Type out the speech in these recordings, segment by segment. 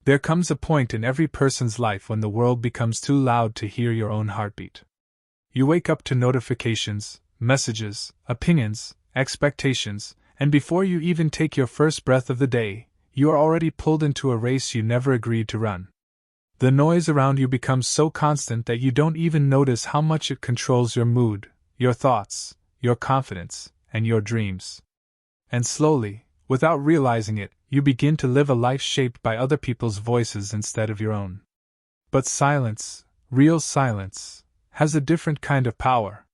There comes a point in every person's life when the world becomes too loud to hear your own heartbeat. You wake up to notifications, messages, opinions, expectations, and before you even take your first breath of the day, you are already pulled into a race you never agreed to run. The noise around you becomes so constant that you don't even notice how much it controls your mood, your thoughts, your confidence, and your dreams. And slowly, without realizing it, you begin to live a life shaped by other people's voices instead of your own. But silence, real silence, has a different kind of power.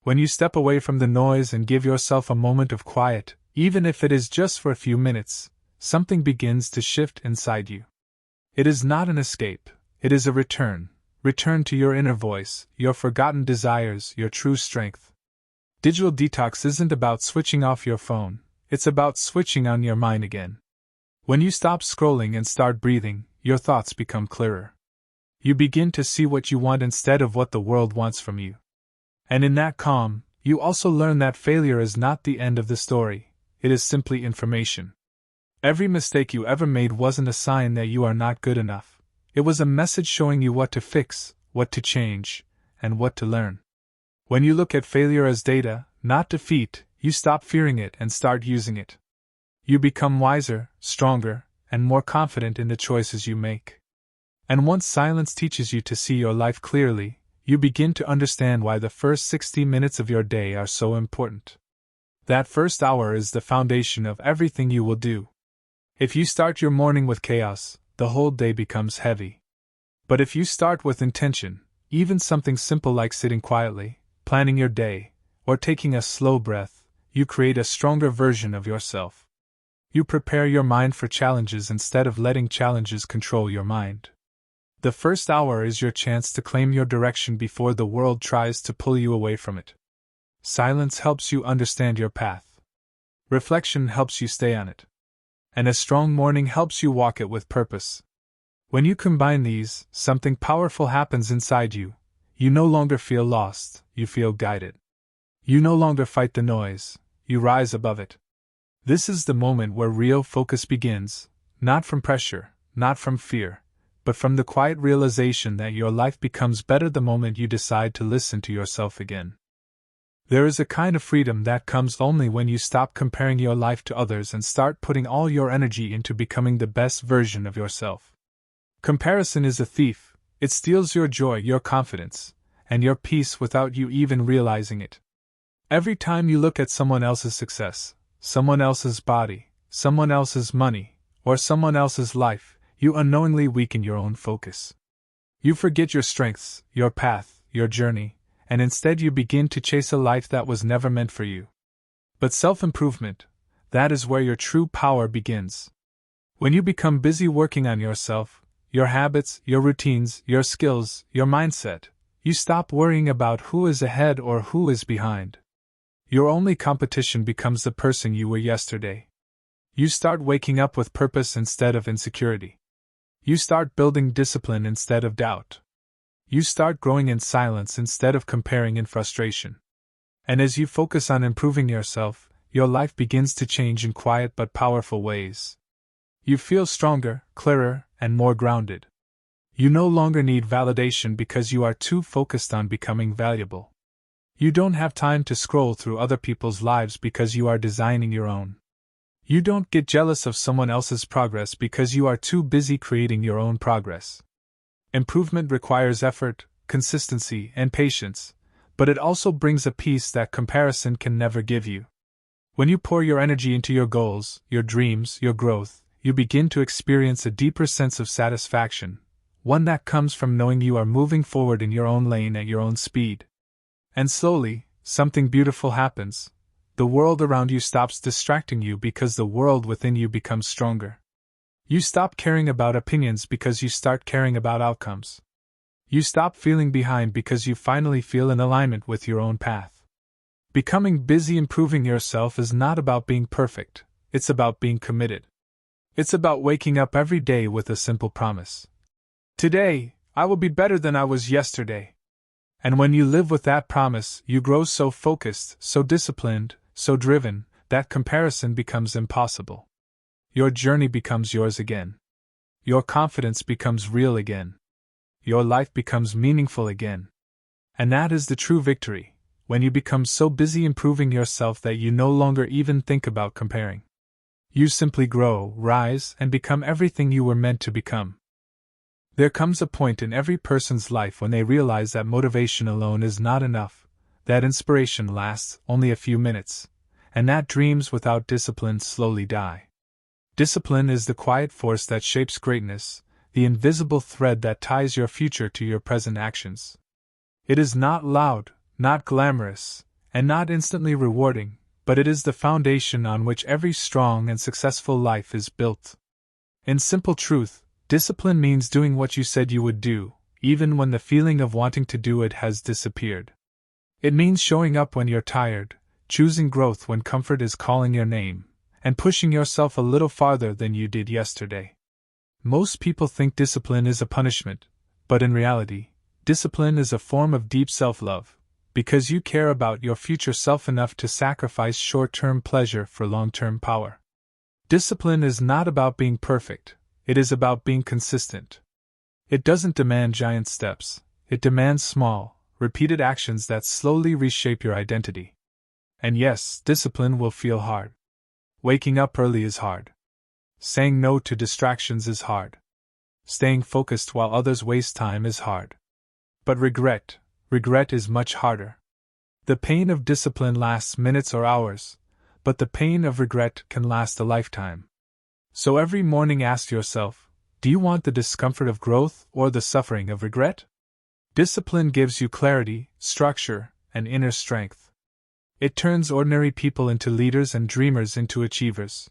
When you step away from the noise and give yourself a moment of quiet, even if it is just for a few minutes, something begins to shift inside you. It is not an escape, it is a return to your inner voice, your forgotten desires, your true strength. Digital detox isn't about switching off your phone, it's about switching on your mind again. When you stop scrolling and start breathing, your thoughts become clearer. You begin to see what you want instead of what the world wants from you. And in that calm, you also learn that failure is not the end of the story, it is simply information. Every mistake you ever made wasn't a sign that you are not good enough. It was a message showing you what to fix, what to change, and what to learn. When you look at failure as data, not defeat, you stop fearing it and start using it. You become wiser, stronger, and more confident in the choices you make. And once silence teaches you to see your life clearly, you begin to understand why the first 60 minutes of your day are so important. That first hour is the foundation of everything you will do. If you start your morning with chaos, the whole day becomes heavy. But if you start with intention, even something simple like sitting quietly, planning your day, or taking a slow breath, you create a stronger version of yourself. You prepare your mind for challenges instead of letting challenges control your mind. The first hour is your chance to claim your direction before the world tries to pull you away from it. Silence helps you understand your path. Reflection helps you stay on it. And a strong morning helps you walk it with purpose. When you combine these, something powerful happens inside you. You no longer feel lost, you feel guided. You no longer fight the noise, you rise above it. This is the moment where real focus begins, not from pressure, not from fear, but from the quiet realization that your life becomes better the moment you decide to listen to yourself again. There is a kind of freedom that comes only when you stop comparing your life to others and start putting all your energy into becoming the best version of yourself. Comparison is a thief, it steals your joy, your confidence, and your peace without you even realizing it. Every time you look at someone else's success, someone else's body, someone else's money, or someone else's life, you unknowingly weaken your own focus. You forget your strengths, your path, your journey, and instead you begin to chase a life that was never meant for you. But self-improvement, that is where your true power begins. When you become busy working on yourself, your habits, your routines, your skills, your mindset, you stop worrying about who is ahead or who is behind. Your only competition becomes the person you were yesterday. You start waking up with purpose instead of insecurity. You start building discipline instead of doubt. You start growing in silence instead of comparing in frustration. And as you focus on improving yourself, your life begins to change in quiet but powerful ways. You feel stronger, clearer, and more grounded. You no longer need validation because you are too focused on becoming valuable. You don't have time to scroll through other people's lives because you are designing your own. You don't get jealous of someone else's progress because you are too busy creating your own progress. Improvement requires effort, consistency, and patience, but it also brings a peace that comparison can never give you. When you pour your energy into your goals, your dreams, your growth, you begin to experience a deeper sense of satisfaction, one that comes from knowing you are moving forward in your own lane at your own speed. And slowly, something beautiful happens. The world around you stops distracting you because the world within you becomes stronger. You stop caring about opinions because you start caring about outcomes. You stop feeling behind because you finally feel in alignment with your own path. Becoming busy improving yourself is not about being perfect, it's about being committed. It's about waking up every day with a simple promise. Today, I will be better than I was yesterday. And when you live with that promise, you grow so focused, so disciplined, so driven, that comparison becomes impossible. Your journey becomes yours again. Your confidence becomes real again. Your life becomes meaningful again. And that is the true victory, when you become so busy improving yourself that you no longer even think about comparing. You simply grow, rise, and become everything you were meant to become. There comes a point in every person's life when they realize that motivation alone is not enough, that inspiration lasts only a few minutes, and that dreams without discipline slowly die. Discipline is the quiet force that shapes greatness, the invisible thread that ties your future to your present actions. It is not loud, not glamorous, and not instantly rewarding, but it is the foundation on which every strong and successful life is built. In simple truth, discipline means doing what you said you would do, even when the feeling of wanting to do it has disappeared. It means showing up when you're tired, choosing growth when comfort is calling your name, and pushing yourself a little farther than you did yesterday. Most people think discipline is a punishment, but in reality, discipline is a form of deep self-love, because you care about your future self enough to sacrifice short-term pleasure for long-term power. Discipline is not about being perfect, it is about being consistent. It doesn't demand giant steps, it demands small, repeated actions that slowly reshape your identity. And yes, discipline will feel hard. Waking up early is hard. Saying no to distractions is hard. Staying focused while others waste time is hard. But regret is much harder. The pain of discipline lasts minutes or hours, but the pain of regret can last a lifetime. So every morning ask yourself, do you want the discomfort of growth or the suffering of regret? Discipline gives you clarity, structure, and inner strength. It turns ordinary people into leaders and dreamers into achievers.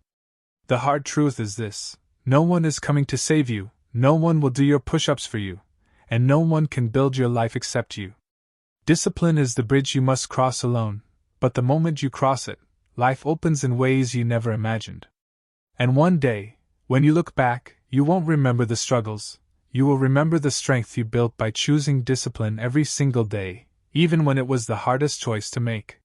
The hard truth is this: no one is coming to save you, no one will do your push-ups for you, and no one can build your life except you. Discipline is the bridge you must cross alone, but the moment you cross it, life opens in ways you never imagined. And one day, when you look back, you won't remember the struggles, you will remember the strength you built by choosing discipline every single day, even when it was the hardest choice to make.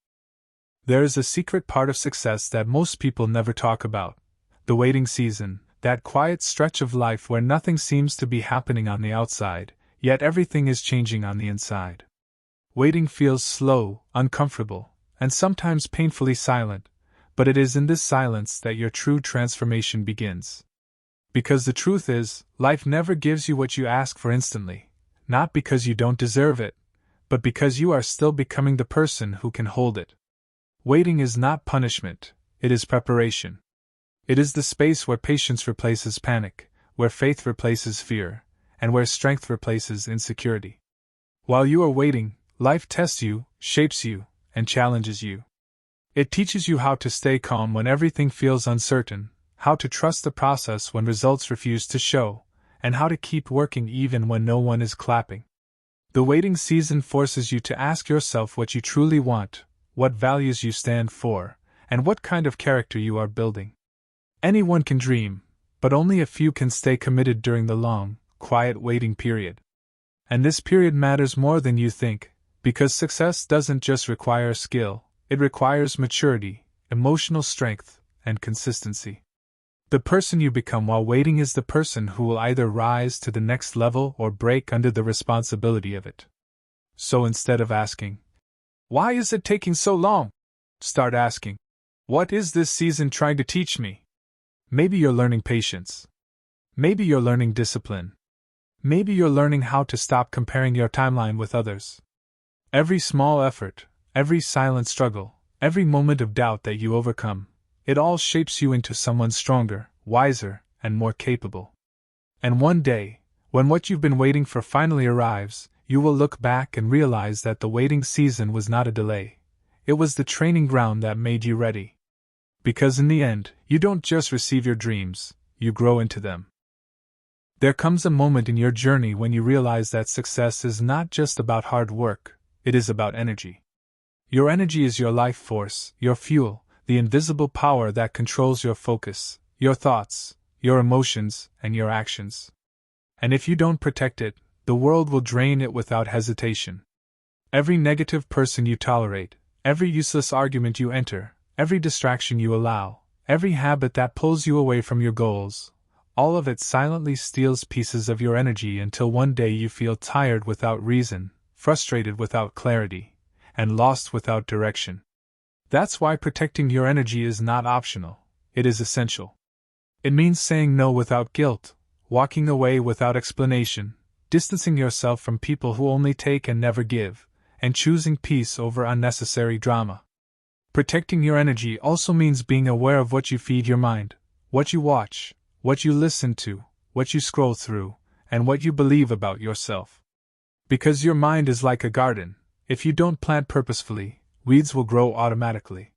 There is a secret part of success that most people never talk about: the waiting season, that quiet stretch of life where nothing seems to be happening on the outside, yet everything is changing on the inside. Waiting feels slow, uncomfortable, and sometimes painfully silent, but it is in this silence that your true transformation begins. Because the truth is, life never gives you what you ask for instantly, not because you don't deserve it, but because you are still becoming the person who can hold it. Waiting is not punishment, it is preparation. It is the space where patience replaces panic, where faith replaces fear, and where strength replaces insecurity. While you are waiting, life tests you, shapes you, and challenges you. It teaches you how to stay calm when everything feels uncertain, how to trust the process when results refuse to show, and how to keep working even when no one is clapping. The waiting season forces you to ask yourself what you truly want, what values you stand for, and what kind of character you are building. Anyone can dream, but only a few can stay committed during the long, quiet waiting period. And this period matters more than you think, because success doesn't just require skill, it requires maturity, emotional strength, and consistency. The person you become while waiting is the person who will either rise to the next level or break under the responsibility of it. So instead of asking, "Why is it taking so long?" start asking, "What is this season trying to teach me?" Maybe you're learning patience. Maybe you're learning discipline. Maybe you're learning how to stop comparing your timeline with others. Every small effort, every silent struggle, every moment of doubt that you overcome, it all shapes you into someone stronger, wiser, and more capable. And one day, when what you've been waiting for finally arrives, you will look back and realize that the waiting season was not a delay. It was the training ground that made you ready. Because in the end, you don't just receive your dreams, you grow into them. There comes a moment in your journey when you realize that success is not just about hard work, it is about energy. Your energy is your life force, your fuel, the invisible power that controls your focus, your thoughts, your emotions, and your actions. And if you don't protect it, the world will drain it without hesitation. Every negative person you tolerate, every useless argument you enter, every distraction you allow, every habit that pulls you away from your goals, All of it silently steals pieces of your energy until one day you feel tired without reason, frustrated without clarity, and lost without direction. That's why protecting your energy is not optional, it is essential. It means saying no without guilt, walking away without explanation, distancing yourself from people who only take and never give, and choosing peace over unnecessary drama. Protecting your energy also means being aware of what you feed your mind, what you watch, what you listen to, what you scroll through, and what you believe about yourself. Because your mind is like a garden, if you don't plant purposefully, weeds will grow automatically.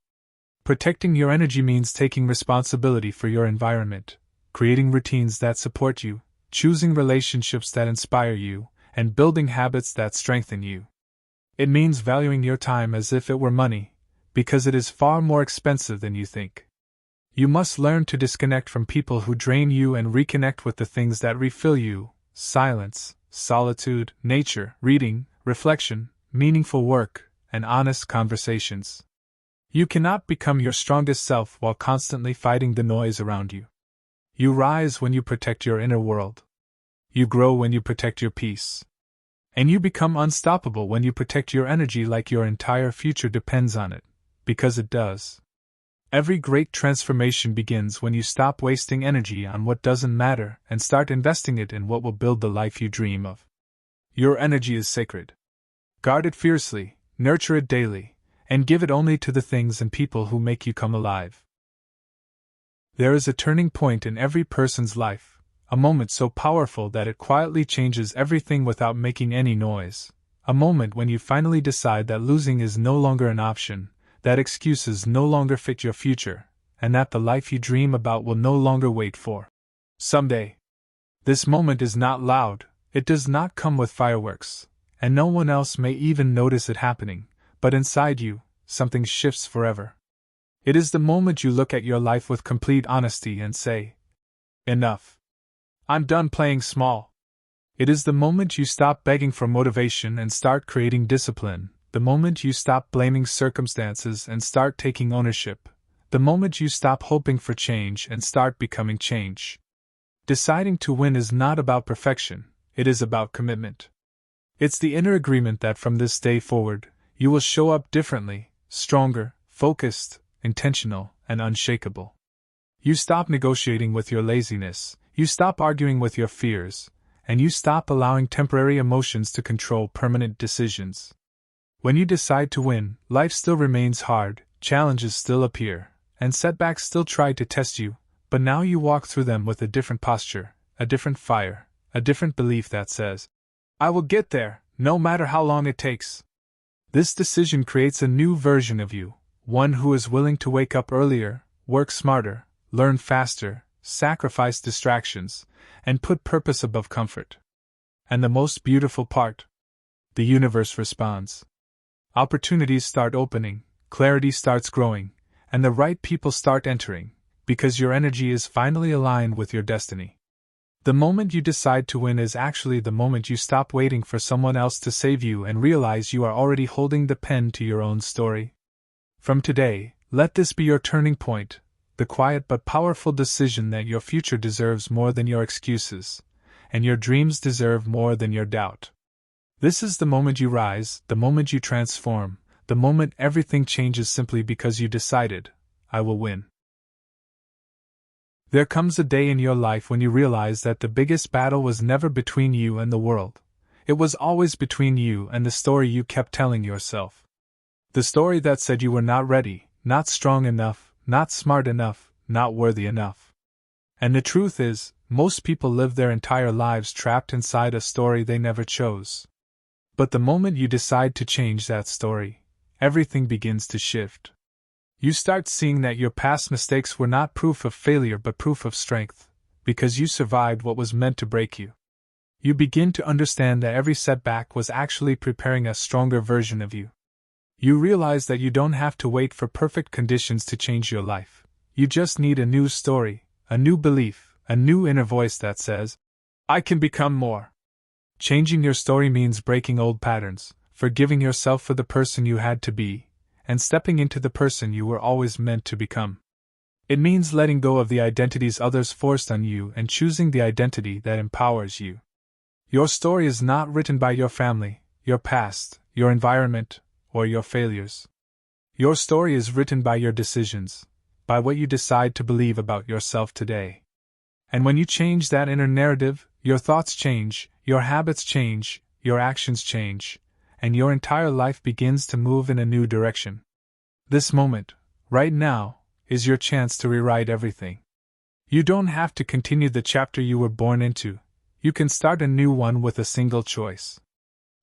Protecting your energy means taking responsibility for your environment, creating routines that support you, choosing relationships that inspire you, and building habits that strengthen you. It means valuing your time as if it were money, because it is far more expensive than you think. You must learn to disconnect from people who drain you and reconnect with the things that refill you: silence, solitude, nature, reading, reflection, meaningful work, and honest conversations. You cannot become your strongest self while constantly fighting the noise around you. You rise when you protect your inner world. You grow when you protect your peace. And you become unstoppable when you protect your energy like your entire future depends on it, because it does. Every great transformation begins when you stop wasting energy on what doesn't matter and start investing it in what will build the life you dream of. Your energy is sacred. Guard it fiercely, nurture it daily, and give it only to the things and people who make you come alive. There is a turning point in every person's life, a moment so powerful that it quietly changes everything without making any noise, a moment when you finally decide that losing is no longer an option, that excuses no longer fit your future, and that the life you dream about will no longer wait for someday. This moment is not loud, it does not come with fireworks, and no one else may even notice it happening, but inside you, something shifts forever. It is the moment you look at your life with complete honesty and say, "Enough. I'm done playing small." It is the moment you stop begging for motivation and start creating discipline, the moment you stop blaming circumstances and start taking ownership, the moment you stop hoping for change and start becoming change. Deciding to win is not about perfection, it is about commitment. It's the inner agreement that from this day forward, you will show up differently, stronger, focused, intentional, and unshakable. You stop negotiating with your laziness, you stop arguing with your fears, and you stop allowing temporary emotions to control permanent decisions. When you decide to win, life still remains hard, challenges still appear, and setbacks still try to test you, but now you walk through them with a different posture, a different fire, a different belief that says, "I will get there, no matter how long it takes." This decision creates a new version of you, one who is willing to wake up earlier, work smarter, learn faster, sacrifice distractions, and put purpose above comfort. And the most beautiful part? The universe responds. Opportunities start opening, clarity starts growing, and the right people start entering, because your energy is finally aligned with your destiny. The moment you decide to win is actually the moment you stop waiting for someone else to save you and realize you are already holding the pen to your own story. From today, let this be your turning point, the quiet but powerful decision that your future deserves more than your excuses, and your dreams deserve more than your doubt. This is the moment you rise, the moment you transform, the moment everything changes simply because you decided, "I will win." There comes a day in your life when you realize that the biggest battle was never between you and the world. It was always between you and the story you kept telling yourself. The story that said you were not ready, not strong enough, not smart enough, not worthy enough. And the truth is, most people live their entire lives trapped inside a story they never chose. But the moment you decide to change that story, everything begins to shift. You start seeing that your past mistakes were not proof of failure but proof of strength, because you survived what was meant to break you. You begin to understand that every setback was actually preparing a stronger version of you. You realize that you don't have to wait for perfect conditions to change your life. You just need a new story, a new belief, a new inner voice that says, "I can become more." Changing your story means breaking old patterns, forgiving yourself for the person you had to be, and stepping into the person you were always meant to become. It means letting go of the identities others forced on you and choosing the identity that empowers you. Your story is not written by your family, your past, your environment, or your failures. Your story is written by your decisions, by what you decide to believe about yourself today. And when you change that inner narrative, your thoughts change, your habits change, your actions change, and your entire life begins to move in a new direction. This moment, right now, is your chance to rewrite everything. You don't have to continue the chapter you were born into. You can start a new one with a single choice.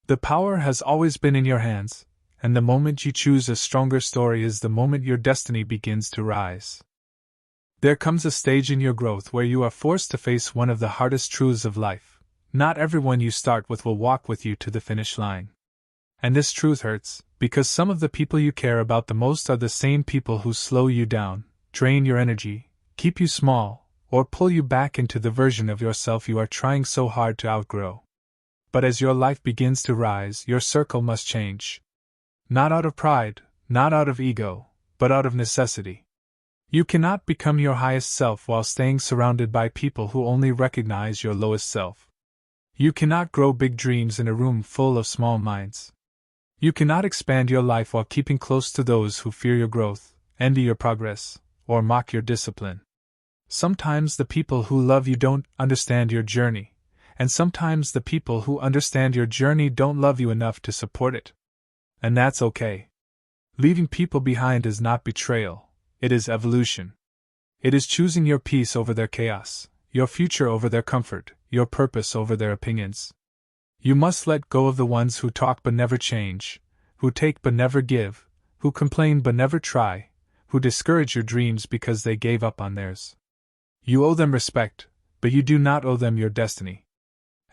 The power has always been in your hands, and the moment you choose a stronger story is the moment your destiny begins to rise. There comes a stage in your growth where you are forced to face one of the hardest truths of life. Not everyone you start with will walk with you to the finish line. And this truth hurts, because some of the people you care about the most are the same people who slow you down, drain your energy, keep you small, or pull you back into the version of yourself you are trying so hard to outgrow. But as your life begins to rise, your circle must change. Not out of pride, not out of ego, but out of necessity. You cannot become your highest self while staying surrounded by people who only recognize your lowest self. You cannot grow big dreams in a room full of small minds. You cannot expand your life while keeping close to those who fear your growth, envy your progress, or mock your discipline. Sometimes the people who love you don't understand your journey, and sometimes the people who understand your journey don't love you enough to support it. And that's okay. Leaving people behind is not betrayal, it is evolution. It is choosing your peace over their chaos, your future over their comfort, your purpose over their opinions. You must let go of the ones who talk but never change, who take but never give, who complain but never try, who discourage your dreams because they gave up on theirs. You owe them respect, but you do not owe them your destiny.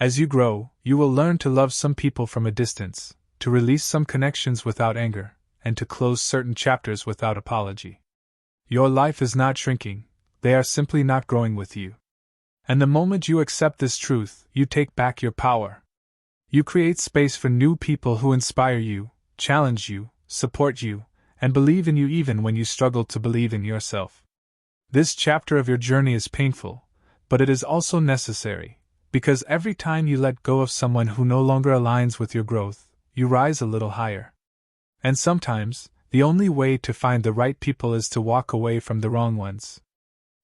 As you grow, you will learn to love some people from a distance, to release some connections without anger, and to close certain chapters without apology. Your life is not shrinking, they are simply not growing with you. And the moment you accept this truth, you take back your power. You create space for new people who inspire you, challenge you, support you, and believe in you even when you struggle to believe in yourself. This chapter of your journey is painful, but it is also necessary, because every time you let go of someone who no longer aligns with your growth, you rise a little higher. And sometimes, the only way to find the right people is to walk away from the wrong ones.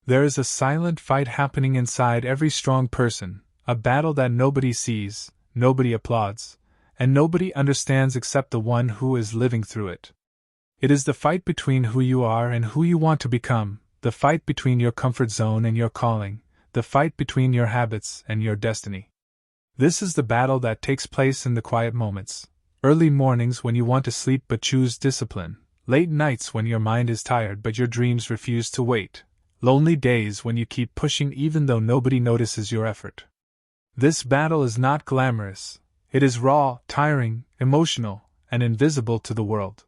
There is a silent fight happening inside every strong person, a battle that nobody sees, nobody applauds, and nobody understands except the one who is living through it. It is the fight between who you are and who you want to become, the fight between your comfort zone and your calling, the fight between your habits and your destiny. This is the battle that takes place in the quiet moments. Early mornings when you want to sleep but choose discipline, late nights when your mind is tired but your dreams refuse to wait, lonely days when you keep pushing even though nobody notices your effort. This battle is not glamorous, it is raw, tiring, emotional, and invisible to the world.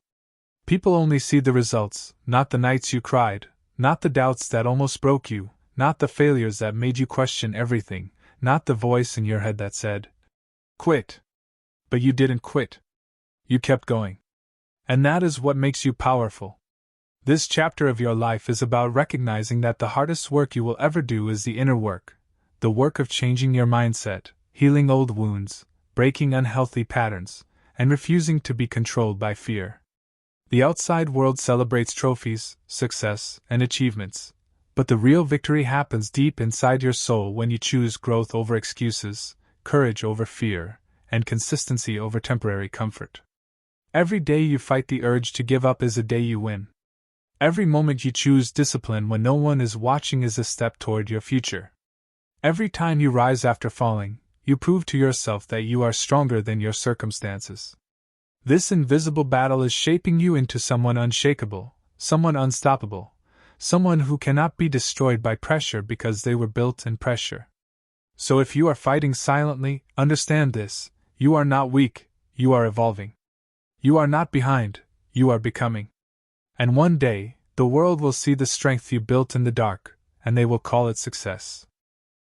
People only see the results, not the nights you cried, not the doubts that almost broke you, not the failures that made you question everything, not the voice in your head that said, "Quit." But you didn't quit. You kept going. And that is what makes you powerful. This chapter of your life is about recognizing that the hardest work you will ever do is the inner work, the work of changing your mindset, healing old wounds, breaking unhealthy patterns, and refusing to be controlled by fear. The outside world celebrates trophies, success, and achievements, but the real victory happens deep inside your soul when you choose growth over excuses, courage over fear, and consistency over temporary comfort. Every day you fight the urge to give up is a day you win. Every moment you choose discipline when no one is watching is a step toward your future. Every time you rise after falling, you prove to yourself that you are stronger than your circumstances. This invisible battle is shaping you into someone unshakable, someone unstoppable, someone who cannot be destroyed by pressure because they were built in pressure. So if you are fighting silently, understand this: you are not weak, you are evolving. You are not behind, you are becoming. And one day, the world will see the strength you built in the dark, and they will call it success.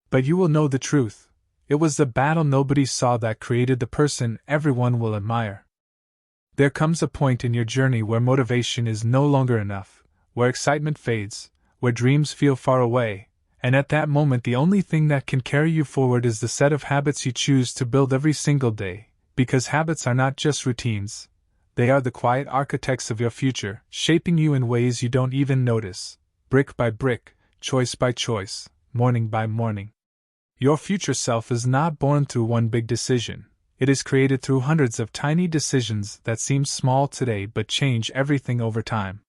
But you will know the truth: it was the battle nobody saw that created the person everyone will admire. There comes a point in your journey where motivation is no longer enough, where excitement fades, where dreams feel far away, and at that moment the only thing that can carry you forward is the set of habits you choose to build every single day, because habits are not just routines. They are the quiet architects of your future, shaping you in ways you don't even notice, brick by brick, choice by choice, morning by morning. Your future self is not born through one big decision. It is created through hundreds of tiny decisions that seem small today but change everything over time.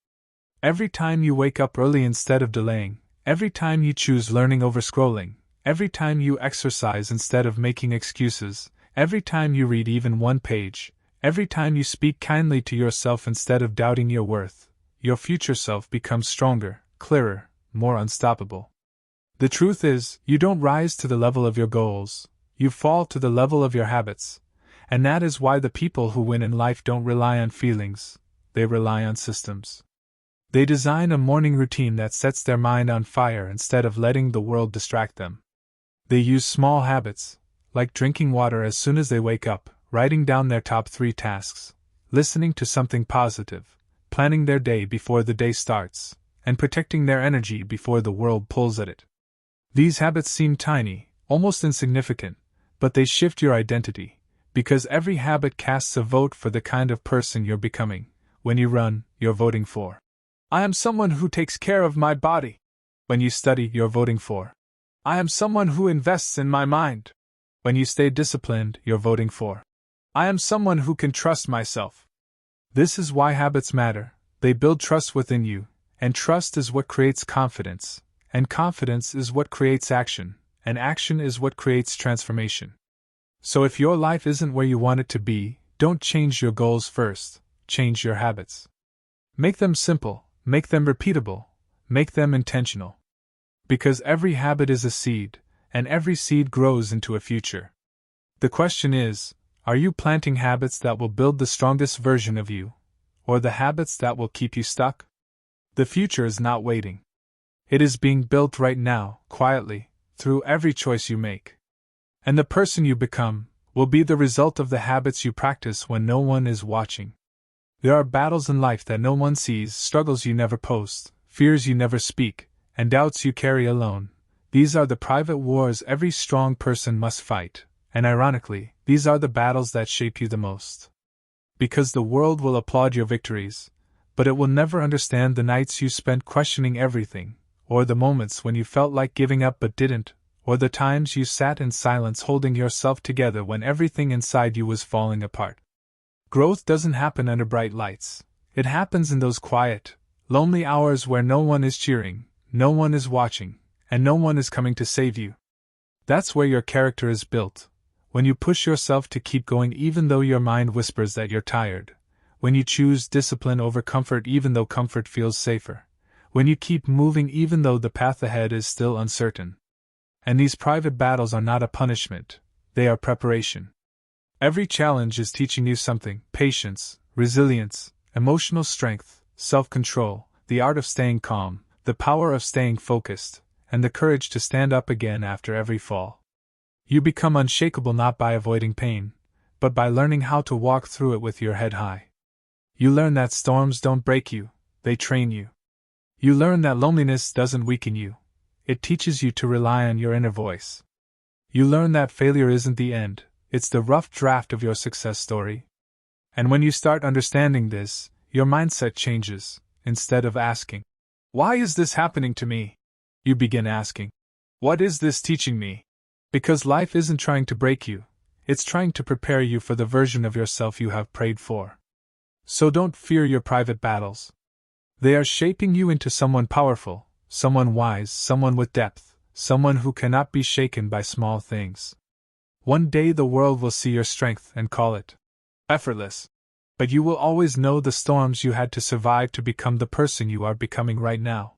Every time you wake up early instead of delaying, every time you choose learning over scrolling, every time you exercise instead of making excuses, every time you read even one page, every time you speak kindly to yourself instead of doubting your worth, your future self becomes stronger, clearer, more unstoppable. The truth is, you don't rise to the level of your goals, you fall to the level of your habits, and that is why the people who win in life don't rely on feelings, they rely on systems. They design a morning routine that sets their mind on fire instead of letting the world distract them. They use small habits, like drinking water as soon as they wake up, writing down their top 3 tasks, listening to something positive, planning their day before the day starts, and protecting their energy before the world pulls at it. These habits seem tiny, almost insignificant, but they shift your identity, because every habit casts a vote for the kind of person you're becoming. When you run, you're voting for, I am someone who takes care of my body. When you study, you're voting for, I am someone who invests in my mind. When you stay disciplined, you're voting for, I am someone who can trust myself. This is why habits matter. They build trust within you, and trust is what creates confidence, and confidence is what creates action, and action is what creates transformation. So if your life isn't where you want it to be, don't change your goals first, change your habits. Make them simple, make them repeatable, make them intentional. Because every habit is a seed, and every seed grows into a future. The question is, are you planting habits that will build the strongest version of you, or the habits that will keep you stuck? The future is not waiting. It is being built right now, quietly, through every choice you make. And the person you become will be the result of the habits you practice when no one is watching. There are battles in life that no one sees, struggles you never post, fears you never speak, and doubts you carry alone. These are the private wars every strong person must fight, and ironically, these are the battles that shape you the most. Because the world will applaud your victories, but it will never understand the nights you spent questioning everything, or the moments when you felt like giving up but didn't, or the times you sat in silence holding yourself together when everything inside you was falling apart. Growth doesn't happen under bright lights. It happens in those quiet, lonely hours where no one is cheering, no one is watching, and no one is coming to save you. That's where your character is built. When you push yourself to keep going even though your mind whispers that you're tired. When you choose discipline over comfort even though comfort feels safer. When you keep moving even though the path ahead is still uncertain. And these private battles are not a punishment, they are preparation. Every challenge is teaching you something: patience, resilience, emotional strength, self-control, the art of staying calm, the power of staying focused, and the courage to stand up again after every fall. You become unshakable not by avoiding pain, but by learning how to walk through it with your head high. You learn that storms don't break you, they train you. You learn that loneliness doesn't weaken you, it teaches you to rely on your inner voice. You learn that failure isn't the end, it's the rough draft of your success story. And when you start understanding this, your mindset changes. Instead of asking, "Why is this happening to me?" you begin asking, "What is this teaching me?" Because life isn't trying to break you, it's trying to prepare you for the version of yourself you have prayed for. So don't fear your private battles. They are shaping you into someone powerful, someone wise, someone with depth, someone who cannot be shaken by small things. One day the world will see your strength and call it effortless. But you will always know the storms you had to survive to become the person you are becoming right now.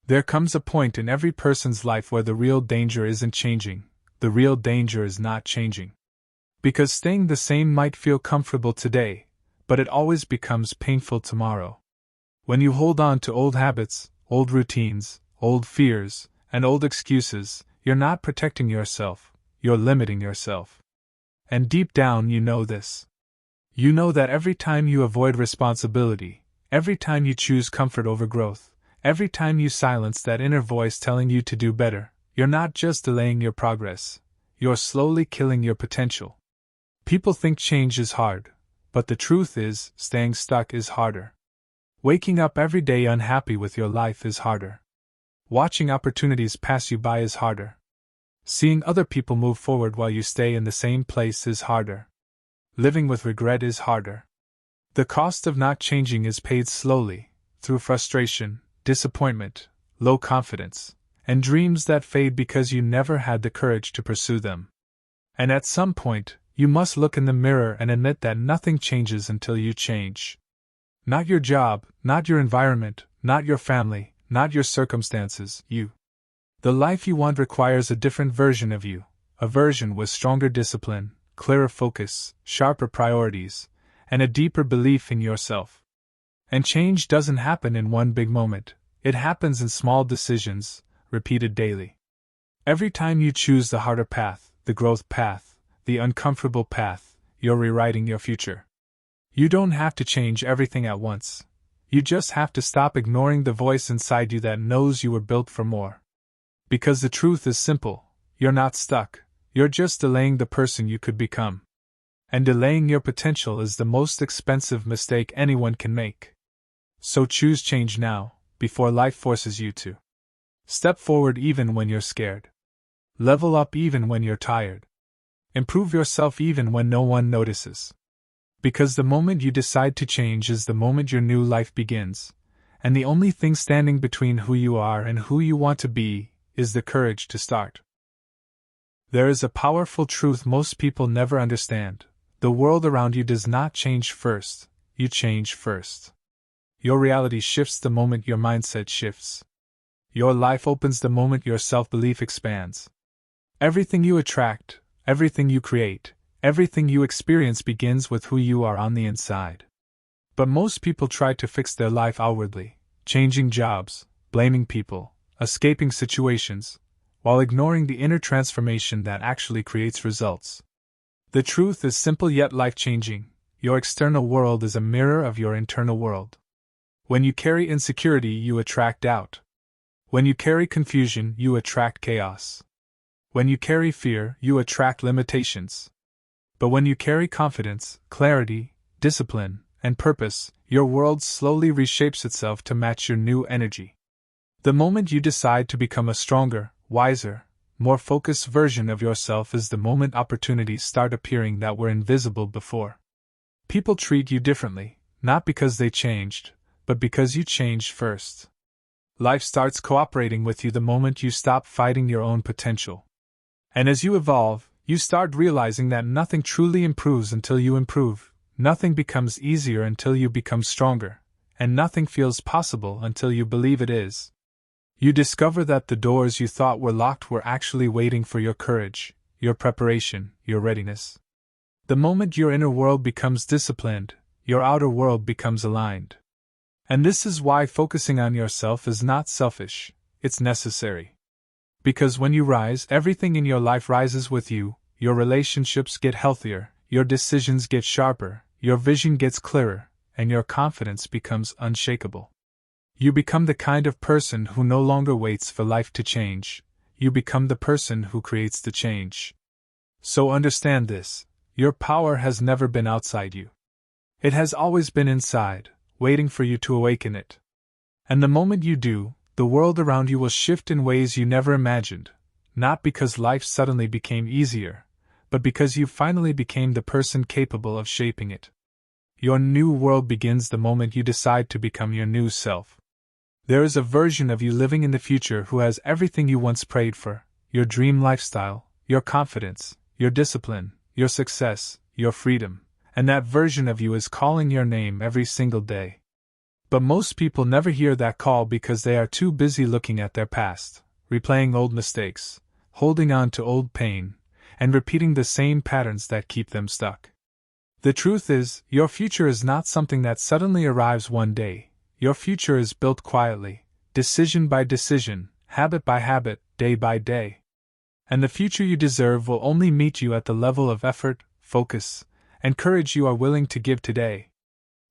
There comes a point in every person's life where the real danger isn't changing, the real danger is not changing. Because staying the same might feel comfortable today, but it always becomes painful tomorrow. When you hold on to old habits, old routines, old fears, and old excuses, you're not protecting yourself, you're limiting yourself. And deep down you know this. You know that every time you avoid responsibility, every time you choose comfort over growth, Every time you silence that inner voice telling you to do better, you're not just delaying your progress, you're slowly killing your potential. People think change is hard, but the truth is, staying stuck is harder. Waking up every day unhappy with your life is harder. Watching opportunities pass you by is harder. Seeing other people move forward while you stay in the same place is harder. Living with regret is harder. The cost of not changing is paid slowly, through frustration, disappointment, low confidence, and dreams that fade because you never had the courage to pursue them. And at some point, you must look in the mirror and admit that nothing changes until you change. Not your job, not your environment, not your family, not your circumstances, you. The life you want requires a different version of you, a version with stronger discipline, clearer focus, sharper priorities, and a deeper belief in yourself. And change doesn't happen in one big moment, it happens in small decisions, repeated daily. Every time you choose the harder path, the growth path, the uncomfortable path, you're rewriting your future. You don't have to change everything at once. You just have to stop ignoring the voice inside you that knows you were built for more. Because the truth is simple, you're not stuck, you're just delaying the person you could become. And delaying your potential is the most expensive mistake anyone can make. So choose change now, before life forces you to. Step forward even when you're scared. Level up even when you're tired. Improve yourself even when no one notices. Because the moment you decide to change is the moment your new life begins, and the only thing standing between who you are and who you want to be is the courage to start. There is a powerful truth most people never understand. The world around you does not change first, you change first. Your reality shifts the moment your mindset shifts. Your life opens the moment your self-belief expands. Everything you attract, everything you create, everything you experience begins with who you are on the inside. But most people try to fix their life outwardly, changing jobs, blaming people, escaping situations, while ignoring the inner transformation that actually creates results. The truth is simple yet life-changing. Your external world is a mirror of your internal world. When you carry insecurity, you attract doubt. When you carry confusion, you attract chaos. When you carry fear, you attract limitations. But when you carry confidence, clarity, discipline, and purpose, your world slowly reshapes itself to match your new energy. The moment you decide to become a stronger, wiser, more focused version of yourself is the moment opportunities start appearing that were invisible before. People treat you differently, not because they changed, but because you changed first. Life starts cooperating with you the moment you stop fighting your own potential. And as you evolve, you start realizing that nothing truly improves until you improve, nothing becomes easier until you become stronger, and nothing feels possible until you believe it is. You discover that the doors you thought were locked were actually waiting for your courage, your preparation, your readiness. The moment your inner world becomes disciplined, your outer world becomes aligned. And this is why focusing on yourself is not selfish, it's necessary. Because when you rise, everything in your life rises with you, your relationships get healthier, your decisions get sharper, your vision gets clearer, and your confidence becomes unshakable. You become the kind of person who no longer waits for life to change, you become the person who creates the change. So understand this, your power has never been outside you. It has always been inside, waiting for you to awaken it. And the moment you do, the world around you will shift in ways you never imagined, not because life suddenly became easier, but because you finally became the person capable of shaping it. Your new world begins the moment you decide to become your new self. There is a version of you living in the future who has everything you once prayed for, your dream lifestyle, your confidence, your discipline, your success, your freedom, and that version of you is calling your name every single day. But most people never hear that call because they are too busy looking at their past, replaying old mistakes, holding on to old pain, and repeating the same patterns that keep them stuck. The truth is, your future is not something that suddenly arrives one day. Your future is built quietly, decision by decision, habit by habit, day by day. And the future you deserve will only meet you at the level of effort, focus, and courage you are willing to give today.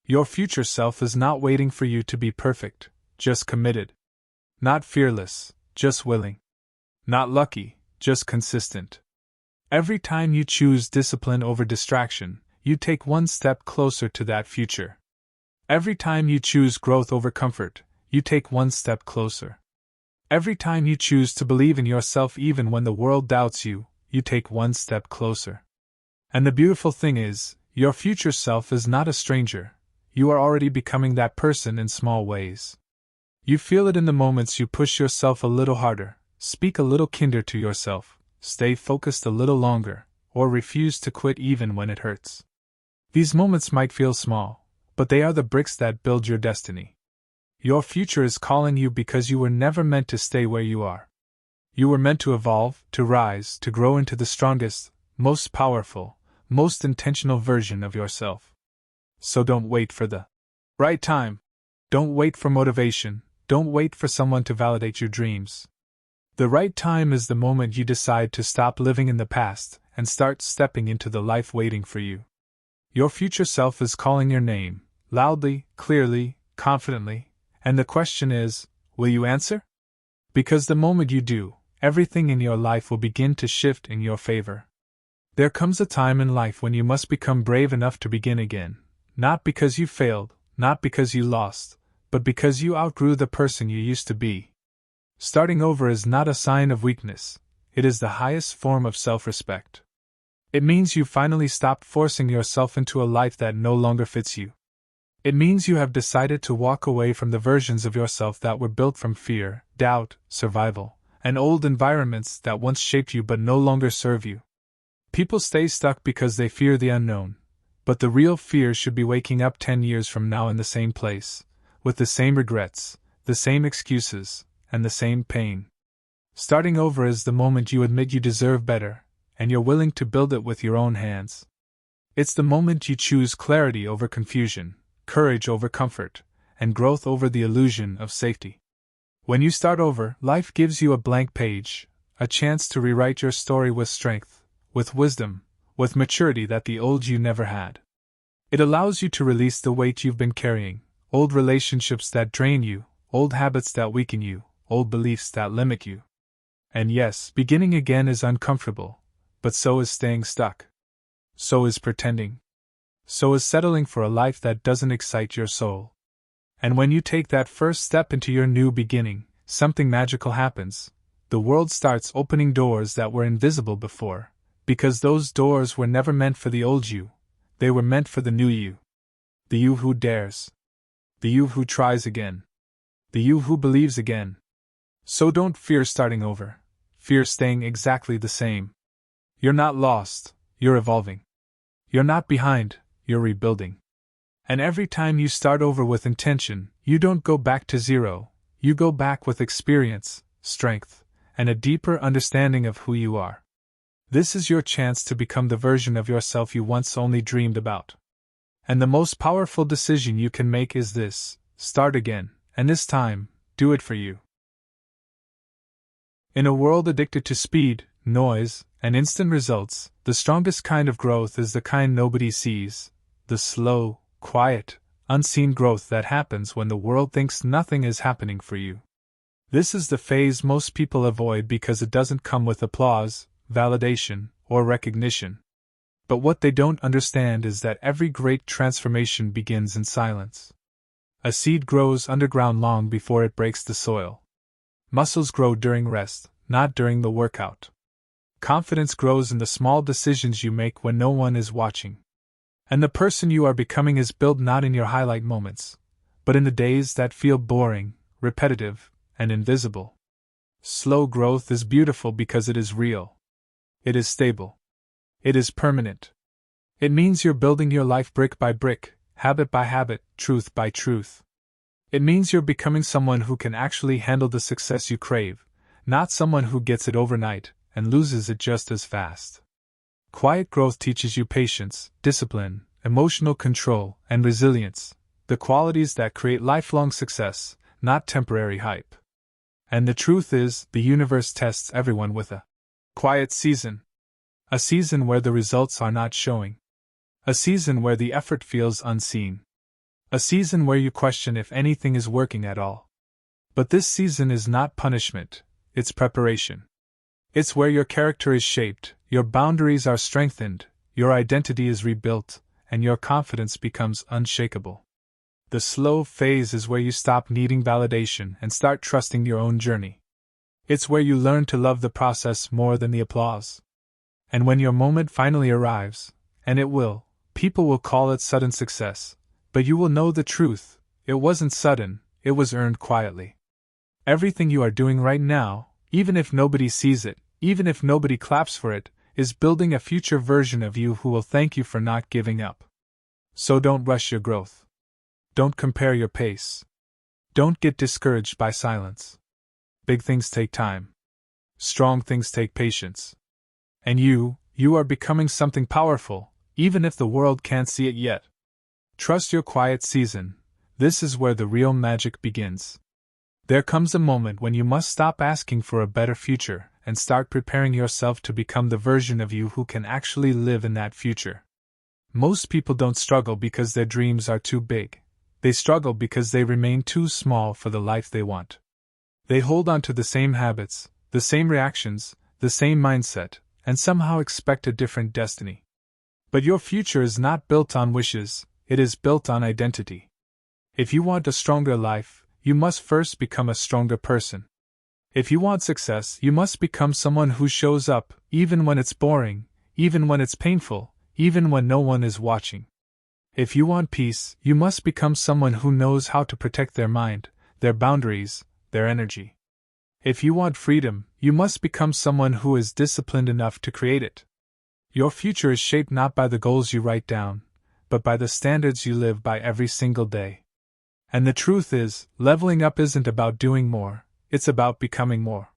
Your future self is not waiting for you to be perfect, just committed. Not fearless, just willing. Not lucky, just consistent. Every time you choose discipline over distraction, you take one step closer to that future. Every time you choose growth over comfort, you take one step closer. Every time you choose to believe in yourself even when the world doubts you, you take one step closer. And the beautiful thing is, your future self is not a stranger. You are already becoming that person in small ways. You feel it in the moments you push yourself a little harder, speak a little kinder to yourself, stay focused a little longer, or refuse to quit even when it hurts. These moments might feel small, but they are the bricks that build your destiny. Your future is calling you because you were never meant to stay where you are. You were meant to evolve, to rise, to grow into the strongest, most powerful, most intentional version of yourself. So don't wait for the right time. Don't wait for motivation. Don't wait for someone to validate your dreams. The right time is the moment you decide to stop living in the past and start stepping into the life waiting for you. Your future self is calling your name, loudly, clearly, confidently, and the question is, will you answer? Because the moment you do, everything in your life will begin to shift in your favor. There comes a time in life when you must become brave enough to begin again, not because you failed, not because you lost, but because you outgrew the person you used to be. Starting over is not a sign of weakness, it is the highest form of self-respect. It means you finally stopped forcing yourself into a life that no longer fits you. It means you have decided to walk away from the versions of yourself that were built from fear, doubt, survival, and old environments that once shaped you but no longer serve you. People stay stuck because they fear the unknown, but the real fear should be waking up 10 years from now in the same place, with the same regrets, the same excuses, and the same pain. Starting over is the moment you admit you deserve better, and you're willing to build it with your own hands. It's the moment you choose clarity over confusion, courage over comfort, and growth over the illusion of safety. When you start over, life gives you a blank page, a chance to rewrite your story with strength, with wisdom, with maturity that the old you never had. It allows you to release the weight you've been carrying, old relationships that drain you, old habits that weaken you, old beliefs that limit you. And yes, beginning again is uncomfortable, but so is staying stuck. So is pretending. So is settling for a life that doesn't excite your soul. And when you take that first step into your new beginning, something magical happens. The world starts opening doors that were invisible before, because those doors were never meant for the old you, they were meant for the new you. The you who dares. The you who tries again. The you who believes again. So don't fear starting over. Fear staying exactly the same. You're not lost, you're evolving. You're not behind, you're rebuilding. And every time you start over with intention, you don't go back to zero, you go back with experience, strength, and a deeper understanding of who you are. This is your chance to become the version of yourself you once only dreamed about. And the most powerful decision you can make is this: start again, and this time, do it for you. In a world addicted to speed, noise, and instant results, the strongest kind of growth is the kind nobody sees, the slow, quiet, unseen growth that happens when the world thinks nothing is happening for you. This is the phase most people avoid because it doesn't come with applause, validation, or recognition. But what they don't understand is that every great transformation begins in silence. A seed grows underground long before it breaks the soil. Muscles grow during rest, not during the workout. Confidence grows in the small decisions you make when no one is watching. And the person you are becoming is built not in your highlight moments, but in the days that feel boring, repetitive, and invisible. Slow growth is beautiful because it is real. It is stable. It is permanent. It means you're building your life brick by brick, habit by habit, truth by truth. It means you're becoming someone who can actually handle the success you crave, not someone who gets it overnight and loses it just as fast. Quiet growth teaches you patience, discipline, emotional control, and resilience, the qualities that create lifelong success, not temporary hype. And the truth is, the universe tests everyone with a quiet season. A season where the results are not showing. A season where the effort feels unseen. A season where you question if anything is working at all. But this season is not punishment, it's preparation. It's where your character is shaped, your boundaries are strengthened, your identity is rebuilt, and your confidence becomes unshakable. The slow phase is where you stop needing validation and start trusting your own journey. It's where you learn to love the process more than the applause. And when your moment finally arrives, and it will, people will call it sudden success, but you will know the truth, it wasn't sudden, it was earned quietly. Everything you are doing right now, even if nobody sees it, even if nobody claps for it, is building a future version of you who will thank you for not giving up. So don't rush your growth. Don't compare your pace. Don't get discouraged by silence. Big things take time. Strong things take patience. And you are becoming something powerful, even if the world can't see it yet. Trust your quiet season. This is where the real magic begins. There comes a moment when you must stop asking for a better future and start preparing yourself to become the version of you who can actually live in that future. Most people don't struggle because their dreams are too big. They struggle because they remain too small for the life they want. They hold on to the same habits, the same reactions, the same mindset, and somehow expect a different destiny. But your future is not built on wishes, it is built on identity. If you want a stronger life, you must first become a stronger person. If you want success, you must become someone who shows up, even when it's boring, even when it's painful, even when no one is watching. If you want peace, you must become someone who knows how to protect their mind, their boundaries, their energy. If you want freedom, you must become someone who is disciplined enough to create it. Your future is shaped not by the goals you write down, but by the standards you live by every single day. And the truth is, leveling up isn't about doing more, it's about becoming more.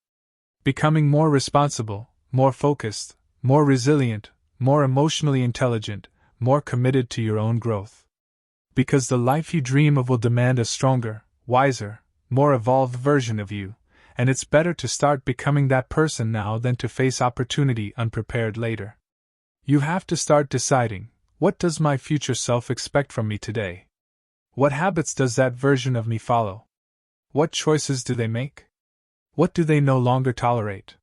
Becoming more responsible, more focused, more resilient, more emotionally intelligent, more committed to your own growth. Because the life you dream of will demand a stronger, wiser, more evolved version of you, and it's better to start becoming that person now than to face opportunity unprepared later. You have to start deciding, what does my future self expect from me today? What habits does that version of me follow? What choices do they make? What do they no longer tolerate?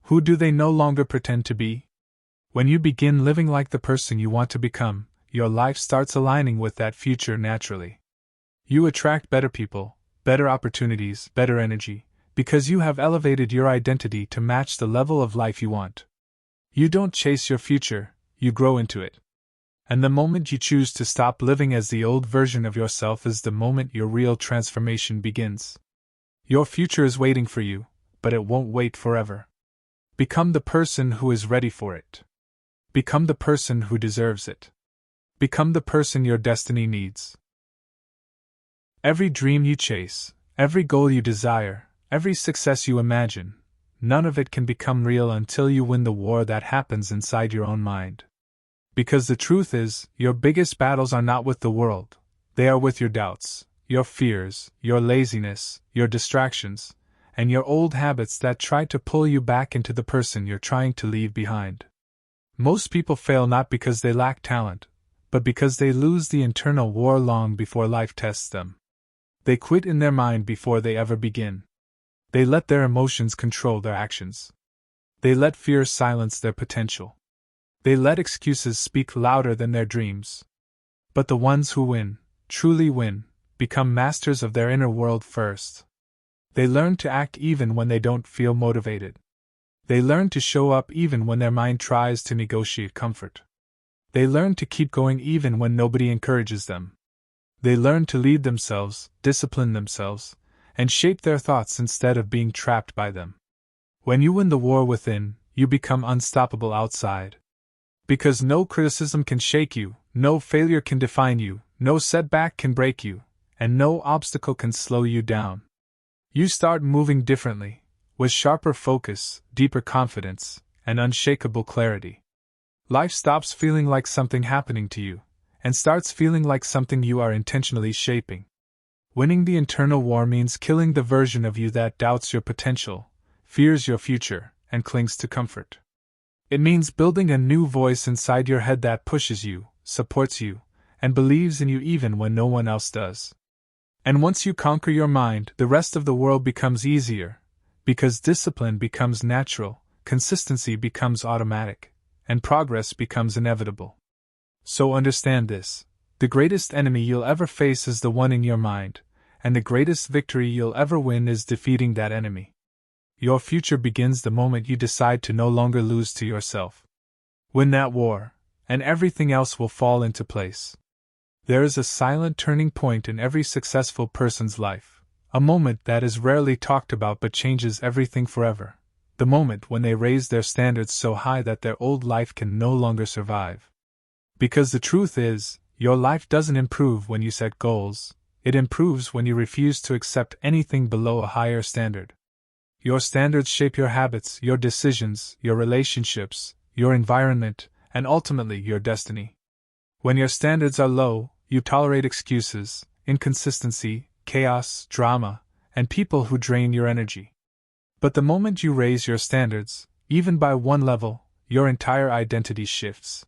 Who do they no longer pretend to be? When you begin living like the person you want to become, your life starts aligning with that future naturally. You attract better people, better opportunities, better energy, because you have elevated your identity to match the level of life you want. You don't chase your future, you grow into it. And the moment you choose to stop living as the old version of yourself is the moment your real transformation begins. Your future is waiting for you, but it won't wait forever. Become the person who is ready for it. Become the person who deserves it. Become the person your destiny needs. Every dream you chase, every goal you desire, every success you imagine, none of it can become real until you win the war that happens inside your own mind. Because the truth is, your biggest battles are not with the world, they are with your doubts, your fears, your laziness, your distractions, and your old habits that try to pull you back into the person you're trying to leave behind. Most people fail not because they lack talent, but because they lose the internal war long before life tests them. They quit in their mind before they ever begin. They let their emotions control their actions. They let fear silence their potential. They let excuses speak louder than their dreams. But the ones who win, truly win, become masters of their inner world first. They learn to act even when they don't feel motivated. They learn to show up even when their mind tries to negotiate comfort. They learn to keep going even when nobody encourages them. They learn to lead themselves, discipline themselves, and shape their thoughts instead of being trapped by them. When you win the war within, you become unstoppable outside. Because no criticism can shake you, no failure can define you, no setback can break you, and no obstacle can slow you down. You start moving differently, with sharper focus, deeper confidence, and unshakable clarity. Life stops feeling like something happening to you, and starts feeling like something you are intentionally shaping. Winning the internal war means killing the version of you that doubts your potential, fears your future, and clings to comfort. It means building a new voice inside your head that pushes you, supports you, and believes in you even when no one else does. And once you conquer your mind, the rest of the world becomes easier, because discipline becomes natural, consistency becomes automatic, and progress becomes inevitable. So understand this: the greatest enemy you'll ever face is the one in your mind, and the greatest victory you'll ever win is defeating that enemy. Your future begins the moment you decide to no longer lose to yourself. Win that war, and everything else will fall into place. There is a silent turning point in every successful person's life, a moment that is rarely talked about but changes everything forever, the moment when they raise their standards so high that their old life can no longer survive. Because the truth is, your life doesn't improve when you set goals, it improves when you refuse to accept anything below a higher standard. Your standards shape your habits, your decisions, your relationships, your environment, and ultimately your destiny. When your standards are low, you tolerate excuses, inconsistency, chaos, drama, and people who drain your energy. But the moment you raise your standards, even by one level, your entire identity shifts.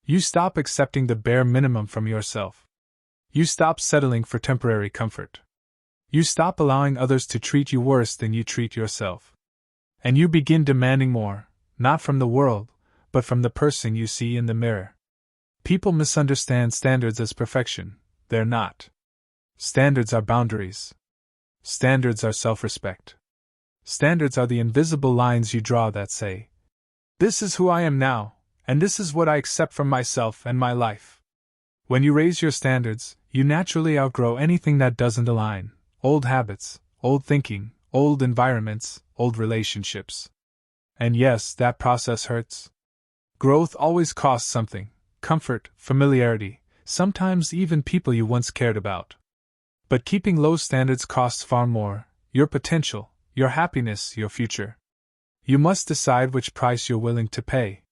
You stop accepting the bare minimum from yourself. You stop settling for temporary comfort. You stop allowing others to treat you worse than you treat yourself. And you begin demanding more, not from the world, but from the person you see in the mirror. People misunderstand standards as perfection. They're not. Standards are boundaries. Standards are self-respect. Standards are the invisible lines you draw that say, "This is who I am now, and this is what I accept from myself and my life." When you raise your standards, you naturally outgrow anything that doesn't align. Old habits, old thinking, old environments, old relationships. And yes, that process hurts. Growth always costs something: comfort, familiarity, sometimes even people you once cared about. But keeping low standards costs far more: your potential, your happiness, your future. You must decide which price you're willing to pay.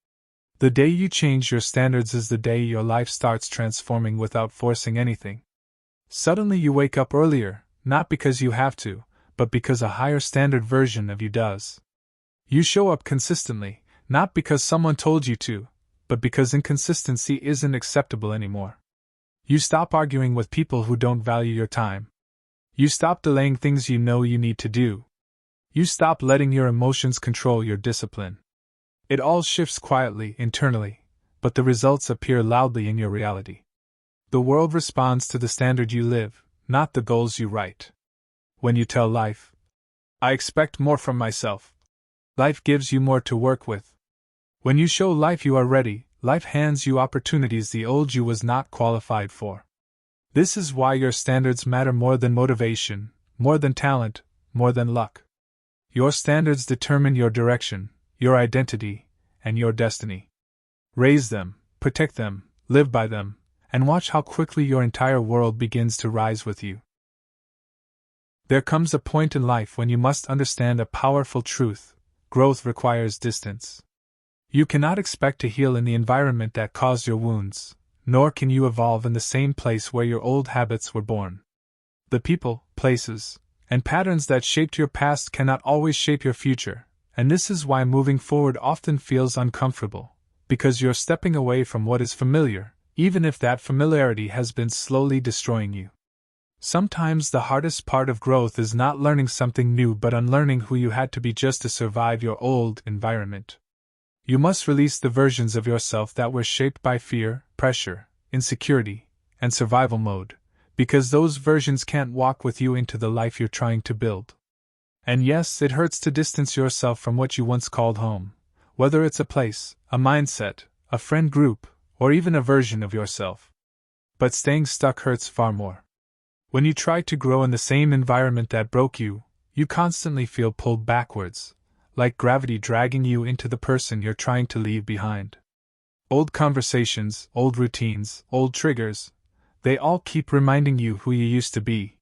The day you change your standards is the day your life starts transforming without forcing anything. Suddenly you wake up earlier, not because you have to, but because a higher standard version of you does. You show up consistently, not because someone told you to, but because inconsistency isn't acceptable anymore. You stop arguing with people who don't value your time. You stop delaying things you know you need to do. You stop letting your emotions control your discipline. It all shifts quietly, internally, but the results appear loudly in your reality. The world responds to the standard you live, not the goals you write. When you tell life, "I expect more from myself," life gives you more to work with. When you show life you are ready, life hands you opportunities the old you was not qualified for. This is why your standards matter more than motivation, more than talent, more than luck. Your standards determine your direction, your identity, and your destiny. Raise them, protect them, live by them, and watch how quickly your entire world begins to rise with you. There comes a point in life when you must understand a powerful truth: growth requires distance. You cannot expect to heal in the environment that caused your wounds, nor can you evolve in the same place where your old habits were born. The people, places, and patterns that shaped your past cannot always shape your future, and this is why moving forward often feels uncomfortable, because you're stepping away from what is familiar, even if that familiarity has been slowly destroying you. Sometimes the hardest part of growth is not learning something new but unlearning who you had to be just to survive your old environment. You must release the versions of yourself that were shaped by fear, pressure, insecurity, and survival mode, because those versions can't walk with you into the life you're trying to build. And yes, it hurts to distance yourself from what you once called home, whether it's a place, a mindset, a friend group, or even a version of yourself. But staying stuck hurts far more. When you try to grow in the same environment that broke you, you constantly feel pulled backwards, like gravity dragging you into the person you're trying to leave behind. Old conversations, old routines, old triggers, they all keep reminding you who you used to be.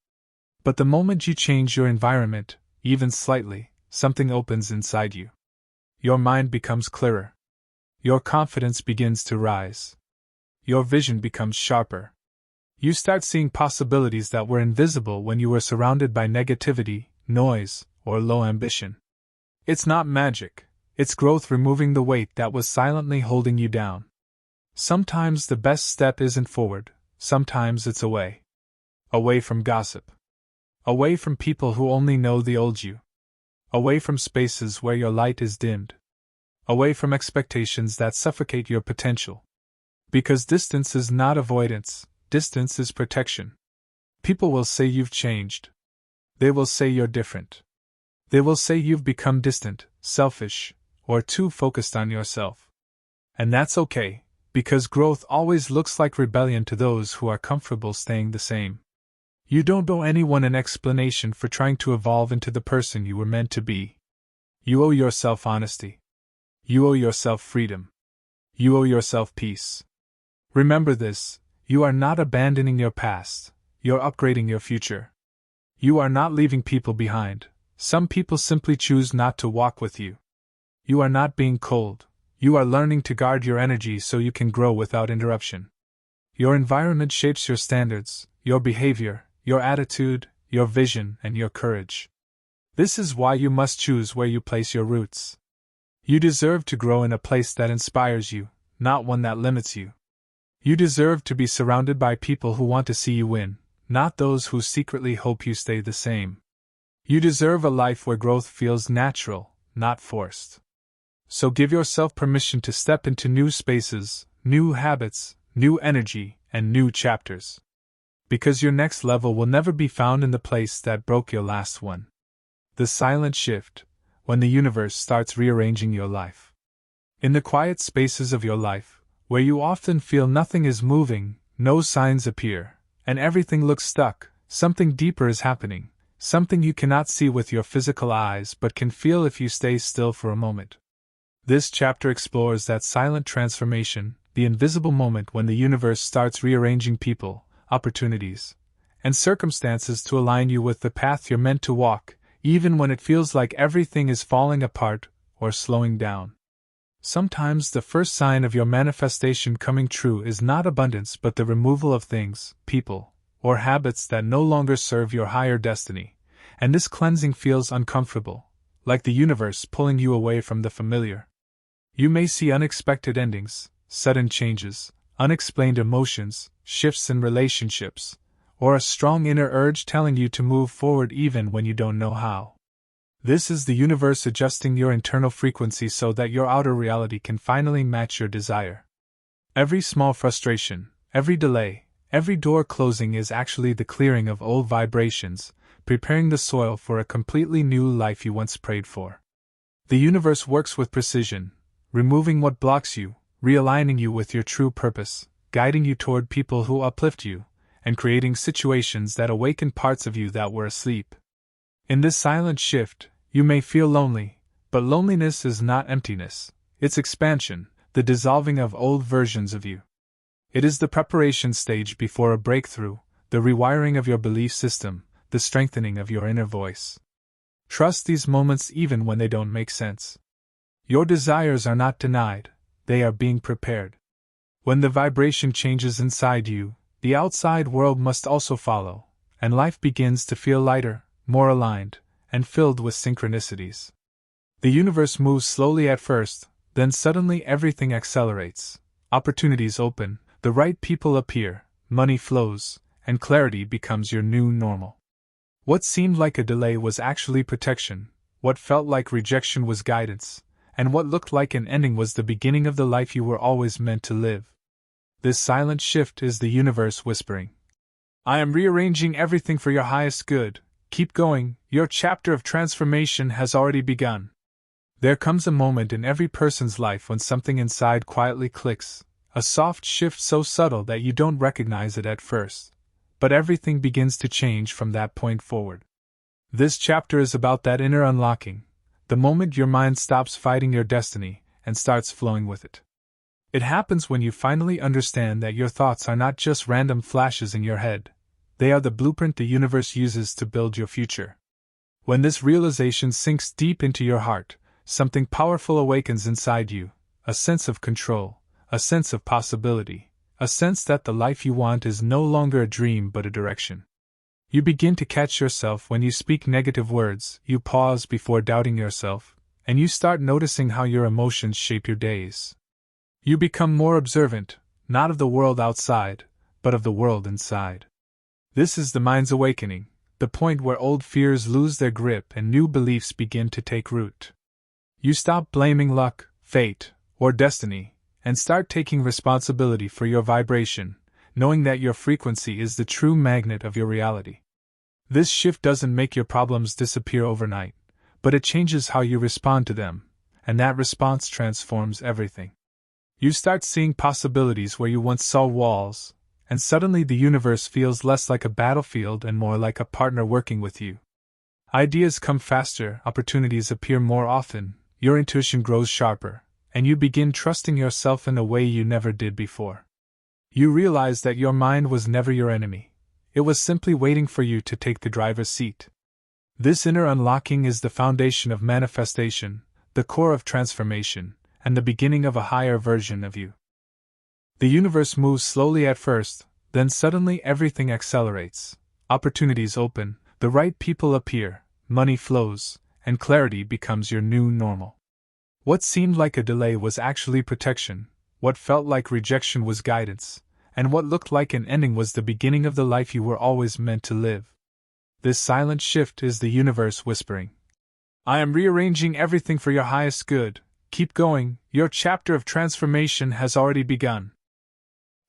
But the moment you change your environment, even slightly, something opens inside you. Your mind becomes clearer. Your confidence begins to rise. Your vision becomes sharper. You start seeing possibilities that were invisible when you were surrounded by negativity, noise, or low ambition. It's not magic, it's growth removing the weight that was silently holding you down. Sometimes the best step isn't forward, sometimes it's away. Away from gossip. Away from people who only know the old you. Away from spaces where your light is dimmed. Away from expectations that suffocate your potential. Because distance is not avoidance, distance is protection. People will say you've changed. They will say you're different. They will say you've become distant, selfish, or too focused on yourself. And that's okay, because growth always looks like rebellion to those who are comfortable staying the same. You don't owe anyone an explanation for trying to evolve into the person you were meant to be. You owe yourself honesty. You owe yourself freedom. You owe yourself peace. Remember this, you are not abandoning your past, you're upgrading your future. You are not leaving people behind, some people simply choose not to walk with you. You are not being cold, you are learning to guard your energy so you can grow without interruption. Your environment shapes your standards, your behavior, your attitude, your vision, and your courage. This is why you must choose where you place your roots. You deserve to grow in a place that inspires you, not one that limits you. You deserve to be surrounded by people who want to see you win, not those who secretly hope you stay the same. You deserve a life where growth feels natural, not forced. So give yourself permission to step into new spaces, new habits, new energy, and new chapters. Because your next level will never be found in the place that broke your last one. The silent shift, when the universe starts rearranging your life. In the quiet spaces of your life, where you often feel nothing is moving, no signs appear, and everything looks stuck, something deeper is happening, something you cannot see with your physical eyes but can feel if you stay still for a moment. This chapter explores that silent transformation, the invisible moment when the universe starts rearranging people, opportunities, and circumstances to align you with the path you're meant to walk, even when it feels like everything is falling apart or slowing down. Sometimes the first sign of your manifestation coming true is not abundance but the removal of things, people, or habits that no longer serve your higher destiny, and this cleansing feels uncomfortable, like the universe pulling you away from the familiar. You may see unexpected endings, sudden changes, unexplained emotions, shifts in relationships, or a strong inner urge telling you to move forward even when you don't know how. This is the universe adjusting your internal frequency so that your outer reality can finally match your desire. Every small frustration, every delay, every door closing is actually the clearing of old vibrations, preparing the soil for a completely new life you once prayed for. The universe works with precision, removing what blocks you, realigning you with your true purpose, guiding you toward people who uplift you, and creating situations that awaken parts of you that were asleep. In this silent shift, you may feel lonely, but loneliness is not emptiness, it's expansion, the dissolving of old versions of you. It is the preparation stage before a breakthrough, the rewiring of your belief system, the strengthening of your inner voice. Trust these moments even when they don't make sense. Your desires are not denied, they are being prepared. When the vibration changes inside you, the outside world must also follow, and life begins to feel lighter, more aligned, and filled with synchronicities. The universe moves slowly at first, then suddenly everything accelerates. Opportunities open, the right people appear, money flows, and clarity becomes your new normal. What seemed like a delay was actually protection, what felt like rejection was guidance, and what looked like an ending was the beginning of the life you were always meant to live. This silent shift is the universe whispering, "I am rearranging everything for your highest good. Keep going, your chapter of transformation has already begun." There comes a moment in every person's life when something inside quietly clicks, a soft shift so subtle that you don't recognize it at first, but everything begins to change from that point forward. This chapter is about that inner unlocking, the moment your mind stops fighting your destiny and starts flowing with it. It happens when you finally understand that your thoughts are not just random flashes in your head, they are the blueprint the universe uses to build your future. When this realization sinks deep into your heart, something powerful awakens inside you, a sense of control, a sense of possibility, a sense that the life you want is no longer a dream but a direction. You begin to catch yourself when you speak negative words, you pause before doubting yourself, and you start noticing how your emotions shape your days. You become more observant, not of the world outside, but of the world inside. This is the mind's awakening, the point where old fears lose their grip and new beliefs begin to take root. You stop blaming luck, fate, or destiny, and start taking responsibility for your vibration, knowing that your frequency is the true magnet of your reality. This shift doesn't make your problems disappear overnight, but it changes how you respond to them, and that response transforms everything. You start seeing possibilities where you once saw walls, and suddenly the universe feels less like a battlefield and more like a partner working with you. Ideas come faster, opportunities appear more often, your intuition grows sharper, and you begin trusting yourself in a way you never did before. You realize that your mind was never your enemy. It was simply waiting for you to take the driver's seat. This inner unlocking is the foundation of manifestation, the core of transformation, and the beginning of a higher version of you. The universe moves slowly at first, then suddenly everything accelerates. Opportunities open, the right people appear, money flows, and clarity becomes your new normal. What seemed like a delay was actually protection, what felt like rejection was guidance, and what looked like an ending was the beginning of the life you were always meant to live. This silent shift is the universe whispering, "I am rearranging everything for your highest good. Keep going, your chapter of transformation has already begun."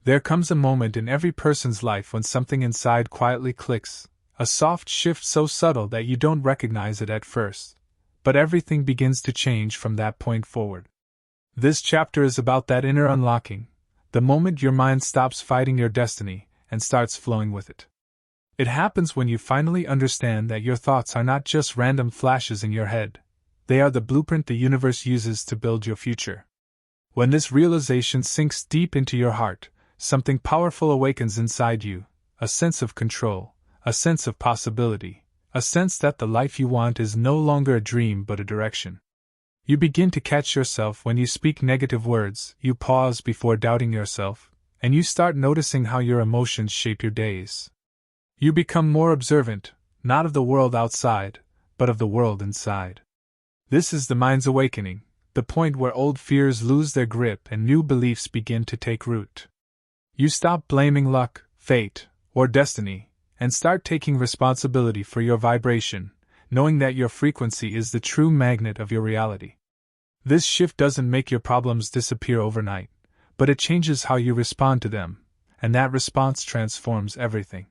There comes a moment in every person's life when something inside quietly clicks, a soft shift so subtle that you don't recognize it at first, but everything begins to change from that point forward. This chapter is about that inner unlocking, the moment your mind stops fighting your destiny and starts flowing with it. It happens when you finally understand that your thoughts are not just random flashes in your head, they are the blueprint the universe uses to build your future. When this realization sinks deep into your heart, something powerful awakens inside you, a sense of control, a sense of possibility, a sense that the life you want is no longer a dream but a direction. You begin to catch yourself when you speak negative words, you pause before doubting yourself, and you start noticing how your emotions shape your days. You become more observant, not of the world outside, but of the world inside. This is the mind's awakening, the point where old fears lose their grip and new beliefs begin to take root. You stop blaming luck, fate, or destiny, and start taking responsibility for your vibration, knowing that your frequency is the true magnet of your reality. This shift doesn't make your problems disappear overnight, but it changes how you respond to them, and that response transforms everything.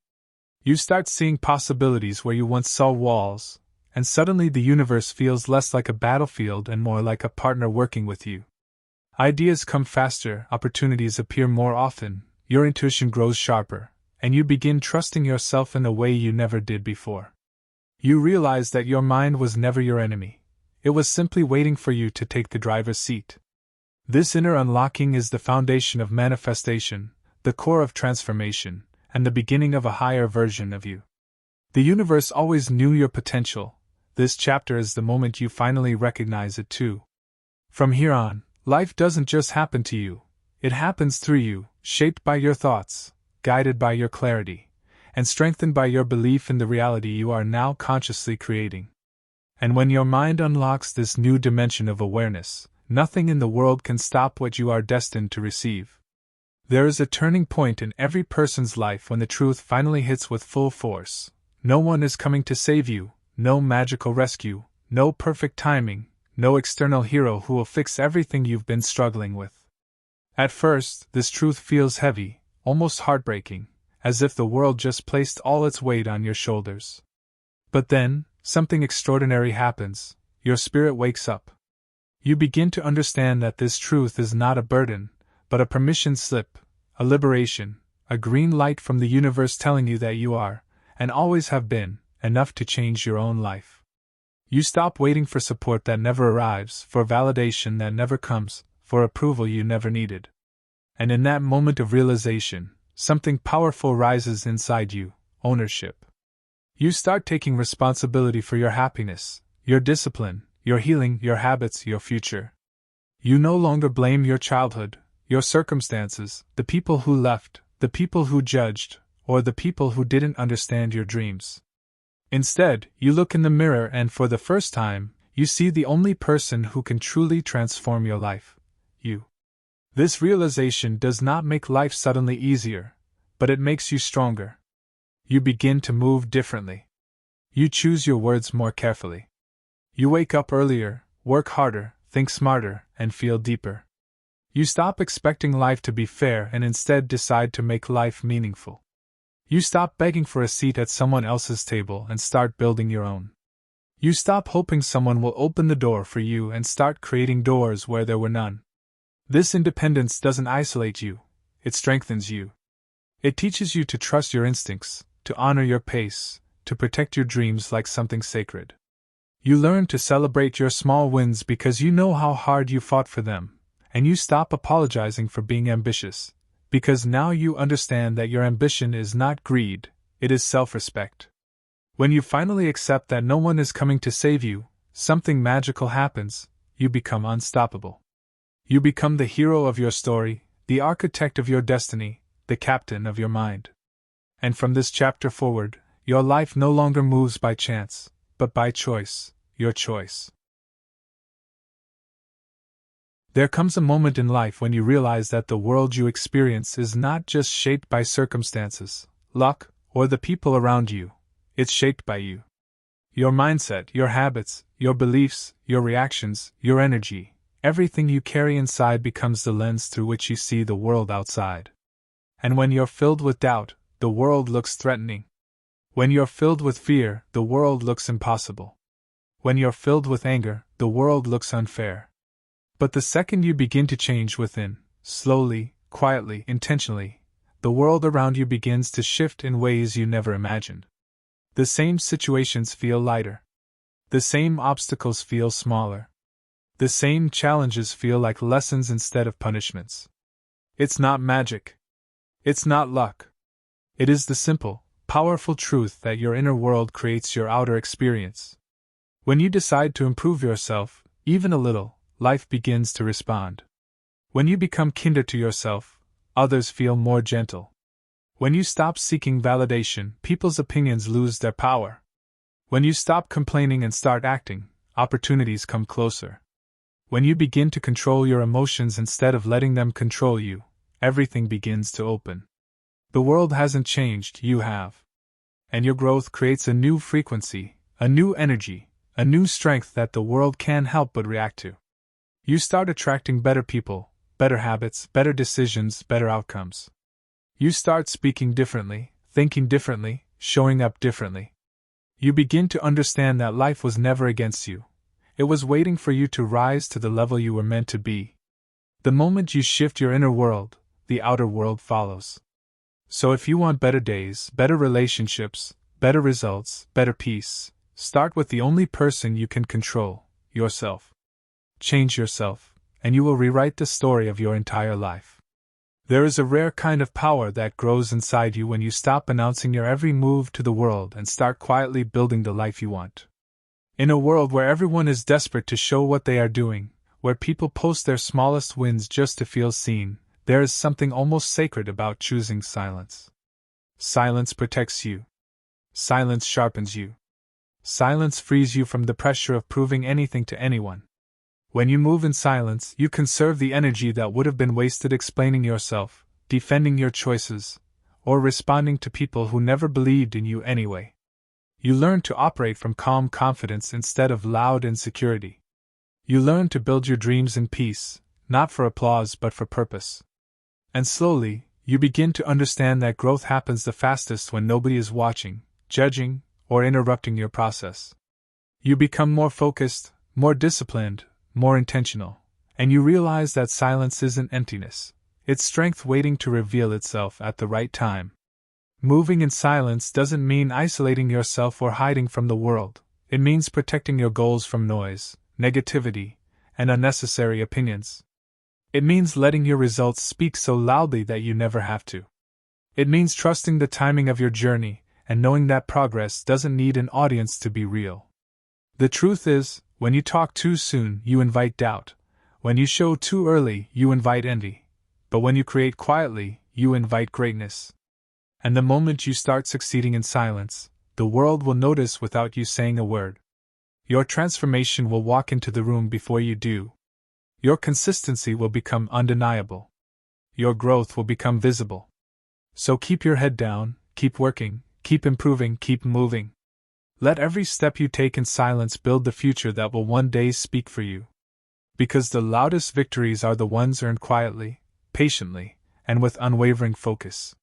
You start seeing possibilities where you once saw walls, and suddenly the universe feels less like a battlefield and more like a partner working with you. Ideas come faster, opportunities appear more often, your intuition grows sharper, and you begin trusting yourself in a way you never did before. You realize that your mind was never your enemy. It was simply waiting for you to take the driver's seat. This inner unlocking is the foundation of manifestation, the core of transformation, and the beginning of a higher version of you. The universe always knew your potential. This chapter is the moment you finally recognize it too. From here on, life doesn't just happen to you, it happens through you, shaped by your thoughts, guided by your clarity, and strengthened by your belief in the reality you are now consciously creating. And when your mind unlocks this new dimension of awareness, nothing in the world can stop what you are destined to receive. There is a turning point in every person's life when the truth finally hits with full force. No one is coming to save you, no magical rescue, no perfect timing, no external hero who will fix everything you've been struggling with. At first, this truth feels heavy, almost heartbreaking, as if the world just placed all its weight on your shoulders. But then, something extraordinary happens, your spirit wakes up. You begin to understand that this truth is not a burden, but a permission slip, a liberation, a green light from the universe telling you that you are, and always have been, enough to change your own life. You stop waiting for support that never arrives, for validation that never comes, for approval you never needed. And in that moment of realization, something powerful rises inside you, ownership. You start taking responsibility for your happiness, your discipline, your healing, your habits, your future. You no longer blame your childhood, your circumstances, the people who left, the people who judged, or the people who didn't understand your dreams. Instead, you look in the mirror and for the first time, you see the only person who can truly transform your life. You. This realization does not make life suddenly easier, but it makes you stronger. You begin to move differently. You choose your words more carefully. You wake up earlier, work harder, think smarter, and feel deeper. You stop expecting life to be fair and instead decide to make life meaningful. You stop begging for a seat at someone else's table and start building your own. You stop hoping someone will open the door for you and start creating doors where there were none. This independence doesn't isolate you, it strengthens you. It teaches you to trust your instincts, to honor your pace, to protect your dreams like something sacred. You learn to celebrate your small wins because you know how hard you fought for them, and you stop apologizing for being ambitious, because now you understand that your ambition is not greed, it is self-respect. When you finally accept that no one is coming to save you, something magical happens, you become unstoppable. You become the hero of your story, the architect of your destiny, the captain of your mind. And from this chapter forward, your life no longer moves by chance, but by choice, your choice. There comes a moment in life when you realize that the world you experience is not just shaped by circumstances, luck, or the people around you, it's shaped by you. Your mindset, your habits, your beliefs, your reactions, your energy, everything you carry inside becomes the lens through which you see the world outside. And when you're filled with doubt, the world looks threatening. When you're filled with fear, the world looks impossible. When you're filled with anger, the world looks unfair. But the second you begin to change within, slowly, quietly, intentionally, the world around you begins to shift in ways you never imagined. The same situations feel lighter. The same obstacles feel smaller. The same challenges feel like lessons instead of punishments. It's not magic. It's not luck. It is the simple, powerful truth that your inner world creates your outer experience. When you decide to improve yourself, even a little, life begins to respond. When you become kinder to yourself, others feel more gentle. When you stop seeking validation, people's opinions lose their power. When you stop complaining and start acting, opportunities come closer. When you begin to control your emotions instead of letting them control you, everything begins to open. The world hasn't changed, you have. And your growth creates a new frequency, a new energy, a new strength that the world can't help but react to. You start attracting better people, better habits, better decisions, better outcomes. You start speaking differently, thinking differently, showing up differently. You begin to understand that life was never against you. It was waiting for you to rise to the level you were meant to be. The moment you shift your inner world, the outer world follows. So if you want better days, better relationships, better results, better peace, start with the only person you can control, yourself. Change yourself, and you will rewrite the story of your entire life. There is a rare kind of power that grows inside you when you stop announcing your every move to the world and start quietly building the life you want. In a world where everyone is desperate to show what they are doing, where people post their smallest wins just to feel seen, there is something almost sacred about choosing silence. Silence protects you. Silence sharpens you. Silence frees you from the pressure of proving anything to anyone. When you move in silence, you conserve the energy that would have been wasted explaining yourself, defending your choices, or responding to people who never believed in you anyway. You learn to operate from calm confidence instead of loud insecurity. You learn to build your dreams in peace, not for applause but for purpose. And slowly, you begin to understand that growth happens the fastest when nobody is watching, judging, or interrupting your process. You become more focused, more disciplined, more intentional, and you realize that silence isn't emptiness, it's strength waiting to reveal itself at the right time. Moving in silence doesn't mean isolating yourself or hiding from the world, it means protecting your goals from noise, negativity, and unnecessary opinions. It means letting your results speak so loudly that you never have to. It means trusting the timing of your journey and knowing that progress doesn't need an audience to be real. The truth is, when you talk too soon, you invite doubt. When you show too early, you invite envy. But when you create quietly, you invite greatness. And the moment you start succeeding in silence, the world will notice without you saying a word. Your transformation will walk into the room before you do. Your consistency will become undeniable. Your growth will become visible. So keep your head down, keep working, Keep improving, keep moving. Let every step you take in silence build the future that will one day speak for you. Because the loudest victories are the ones earned quietly, patiently, and with unwavering focus.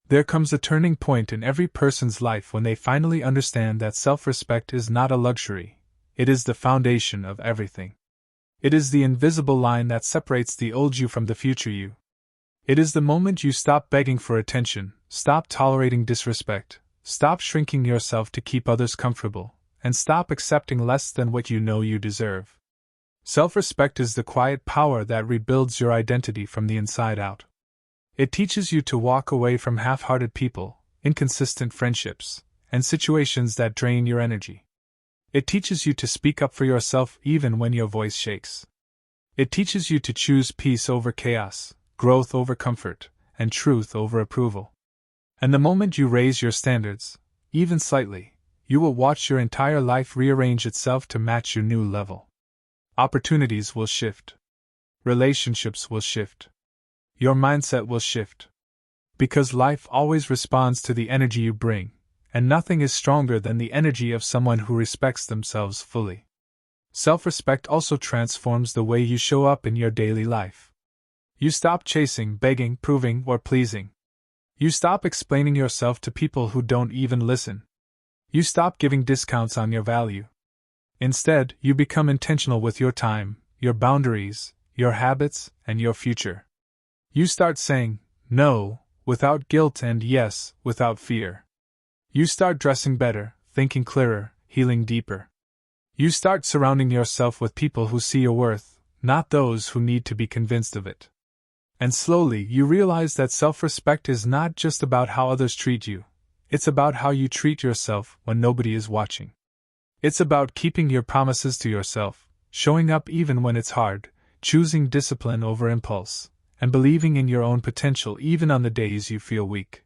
There comes a turning point in every person's life when they finally understand that self-respect is not a luxury, it is the foundation of everything. It is the invisible line that separates the old you from the future you. It is the moment you stop begging for attention, stop tolerating disrespect, stop shrinking yourself to keep others comfortable, and stop accepting less than what you know you deserve. Self-respect is the quiet power that rebuilds your identity from the inside out. It teaches you to walk away from half-hearted people, inconsistent friendships, and situations that drain your energy. It teaches you to speak up for yourself even when your voice shakes. It teaches you to choose peace over chaos, growth over comfort, and truth over approval. And the moment you raise your standards, even slightly, you will watch your entire life rearrange itself to match your new level. Opportunities will shift. Relationships will shift. Your mindset will shift. Because life always responds to the energy you bring, and nothing is stronger than the energy of someone who respects themselves fully. Self-respect also transforms the way you show up in your daily life. You stop chasing, begging, proving, or pleasing. You stop explaining yourself to people who don't even listen. You stop giving discounts on your value. Instead, you become intentional with your time, your boundaries, your habits, and your future. You start saying no without guilt and yes without fear. You start dressing better, thinking clearer, healing deeper. You start surrounding yourself with people who see your worth, not those who need to be convinced of it. And slowly you realize that self-respect is not just about how others treat you, it's about how you treat yourself when nobody is watching. It's about keeping your promises to yourself, showing up even when it's hard, choosing discipline over impulse, and believing in your own potential even on the days you feel weak.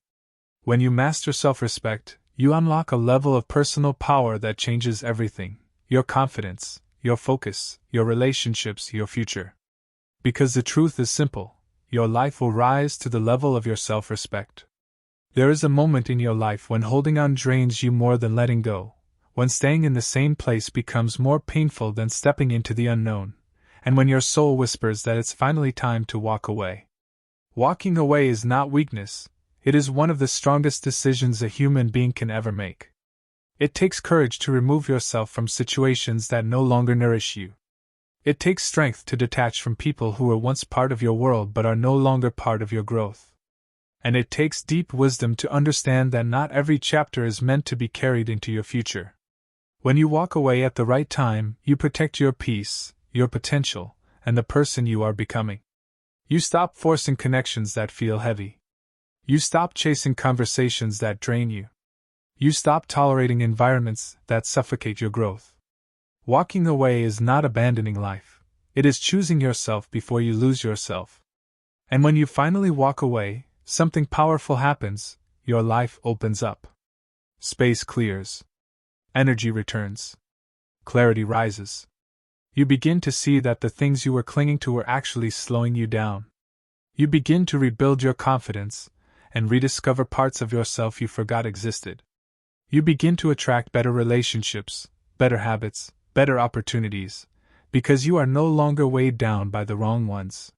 When you master self-respect, you unlock a level of personal power that changes everything: your confidence, your focus, your relationships, your future. Because the truth is simple, your life will rise to the level of your self-respect. There is a moment in your life when holding on drains you more than letting go, when staying in the same place becomes more painful than stepping into the unknown, and when your soul whispers that it's finally time to walk away. Walking away is not weakness, it is one of the strongest decisions a human being can ever make. It takes courage to remove yourself from situations that no longer nourish you. It takes strength to detach from people who were once part of your world but are no longer part of your growth. And it takes deep wisdom to understand that not every chapter is meant to be carried into your future. When you walk away at the right time, you protect your peace, your potential, and the person you are becoming. You stop forcing connections that feel heavy. You stop chasing conversations that drain you. You stop tolerating environments that suffocate your growth. Walking away is not abandoning life, it is choosing yourself before you lose yourself. And when you finally walk away, something powerful happens: your life opens up. Space clears. Energy returns. Clarity rises. You begin to see that the things you were clinging to were actually slowing you down. You begin to rebuild your confidence and rediscover parts of yourself you forgot existed. You begin to attract better relationships, better habits, better opportunities, because you are no longer weighed down by the wrong ones.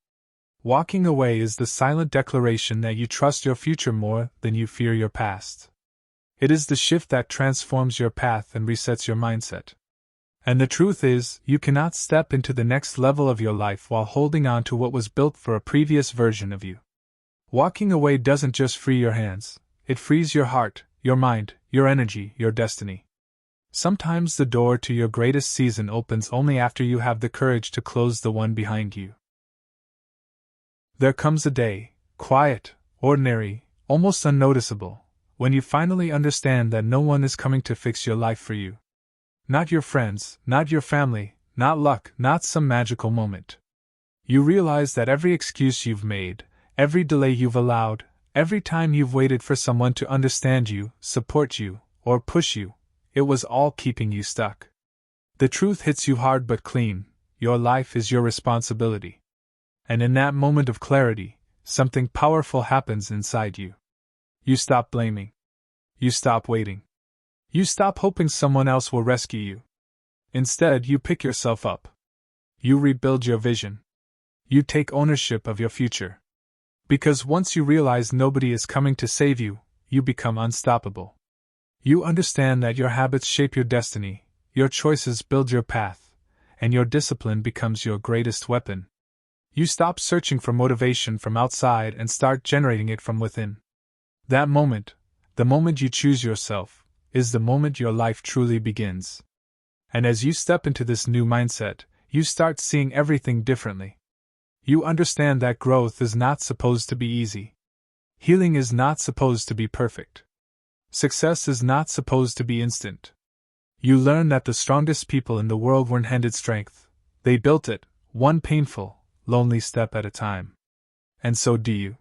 Walking away is the silent declaration that you trust your future more than you fear your past. It is the shift that transforms your path and resets your mindset. And the truth is, you cannot step into the next level of your life while holding on to what was built for a previous version of you. Walking away doesn't just free your hands, it frees your heart, your mind, your energy, your destiny. Sometimes the door to your greatest season opens only after you have the courage to close the one behind you. There comes a day, quiet, ordinary, almost unnoticeable, when you finally understand that no one is coming to fix your life for you. Not your friends, not your family, not luck, not some magical moment. You realize that every excuse you've made, every delay you've allowed, every time you've waited for someone to understand you, support you, or push you, it was all keeping you stuck. The truth hits you hard but clean: your life is your responsibility. And in that moment of clarity, something powerful happens inside you. You stop blaming. You stop waiting. You stop hoping someone else will rescue you. Instead, you pick yourself up. You rebuild your vision. You take ownership of your future. Because once you realize nobody is coming to save you, you become unstoppable. You understand that your habits shape your destiny, your choices build your path, and your discipline becomes your greatest weapon. You stop searching for motivation from outside and start generating it from within. That moment, the moment you choose yourself, is the moment your life truly begins. And as you step into this new mindset, you start seeing everything differently. You understand that growth is not supposed to be easy. Healing is not supposed to be perfect. Success is not supposed to be instant. You learn that the strongest people in the world weren't handed strength. They built it, one painful, lonely step at a time. And so do you.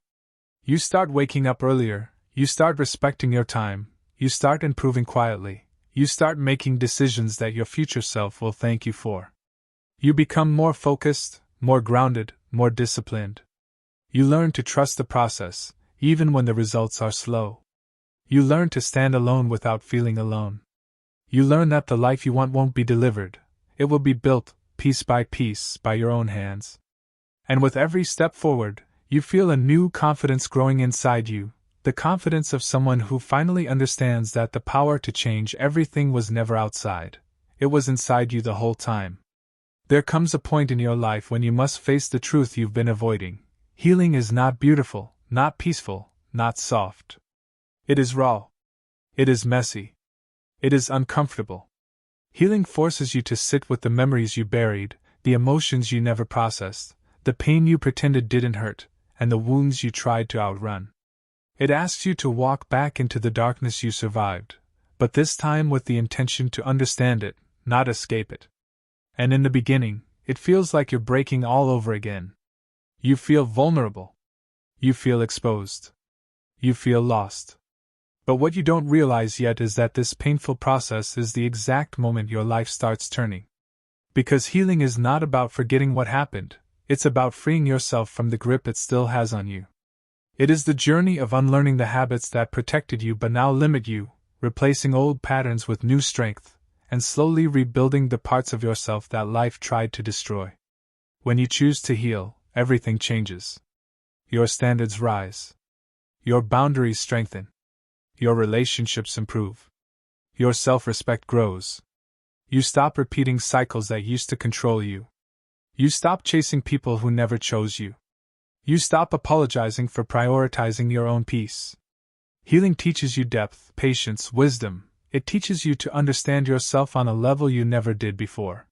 You start waking up earlier, you start respecting your time, you start improving quietly, you start making decisions that your future self will thank you for. You become more focused, more grounded, more disciplined. You learn to trust the process, even when the results are slow. You learn to stand alone without feeling alone. You learn that the life you want won't be delivered, it will be built, piece by your own hands. And with every step forward, you feel a new confidence growing inside you, the confidence of someone who finally understands that the power to change everything was never outside, it was inside you the whole time. There comes a point in your life when you must face the truth you've been avoiding. Healing is not beautiful, not peaceful, not soft. It is raw. It is messy. It is uncomfortable. Healing forces you to sit with the memories you buried, the emotions you never processed, the pain you pretended didn't hurt, and the wounds you tried to outrun. It asks you to walk back into the darkness you survived, but this time with the intention to understand it, not escape it. And in the beginning, it feels like you're breaking all over again. You feel vulnerable. You feel exposed. You feel lost. But what you don't realize yet is that this painful process is the exact moment your life starts turning. Because healing is not about forgetting what happened, it's about freeing yourself from the grip it still has on you. It is the journey of unlearning the habits that protected you but now limit you, replacing old patterns with new strength, and slowly rebuilding the parts of yourself that life tried to destroy. When you choose to heal, everything changes. Your standards rise. Your boundaries strengthen. Your relationships improve. Your self-respect grows. You stop repeating cycles that used to control you. You stop chasing people who never chose you. You stop apologizing for prioritizing your own peace. Healing teaches you depth, patience, wisdom. It teaches you to understand yourself on a level you never did before.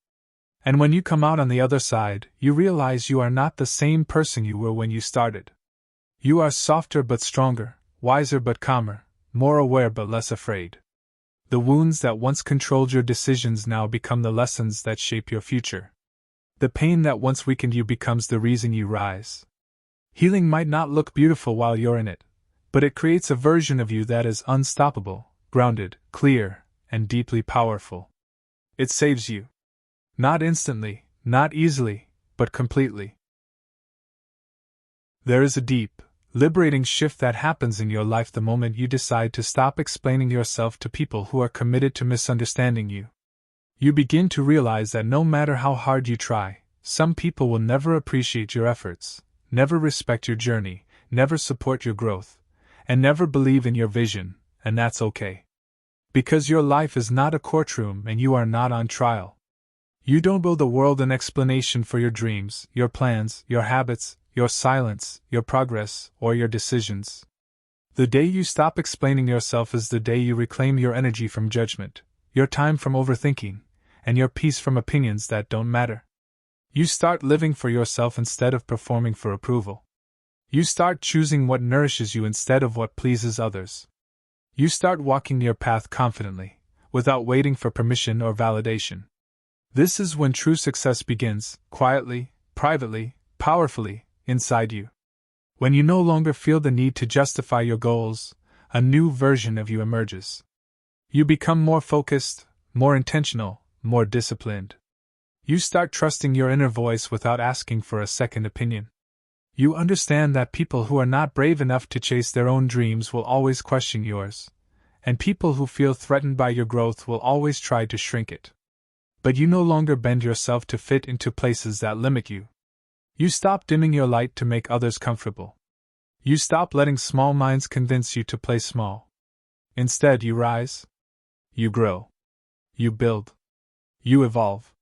And when you come out on the other side, you realize you are not the same person you were when you started. You are softer but stronger, wiser but calmer, more aware but less afraid. The wounds that once controlled your decisions now become the lessons that shape your future. The pain that once weakened you becomes the reason you rise. Healing might not look beautiful while you're in it, but it creates a version of you that is unstoppable, grounded, clear, and deeply powerful. It saves you. Not instantly, not easily, but completely. There is a deep, liberating shift that happens in your life the moment you decide to stop explaining yourself to people who are committed to misunderstanding you. You begin to realize that no matter how hard you try, some people will never appreciate your efforts, never respect your journey, never support your growth, and never believe in your vision, and that's okay. Because your life is not a courtroom and you are not on trial. You don't owe the world an explanation for your dreams, your plans, your habits, your silence, your progress, or your decisions. The day you stop explaining yourself is the day you reclaim your energy from judgment, your time from overthinking, and your peace from opinions that don't matter. You start living for yourself instead of performing for approval. You start choosing what nourishes you instead of what pleases others. You start walking your path confidently, without waiting for permission or validation. This is when true success begins, quietly, privately, powerfully, inside you. When you no longer feel the need to justify your goals, a new version of you emerges. You become more focused, more intentional, more disciplined. You start trusting your inner voice without asking for a second opinion. You understand that people who are not brave enough to chase their own dreams will always question yours, and people who feel threatened by your growth will always try to shrink it. But you no longer bend yourself to fit into places that limit you. You stop dimming your light to make others comfortable. You stop letting small minds convince you to play small. Instead, you rise. You grow. You build. You evolve.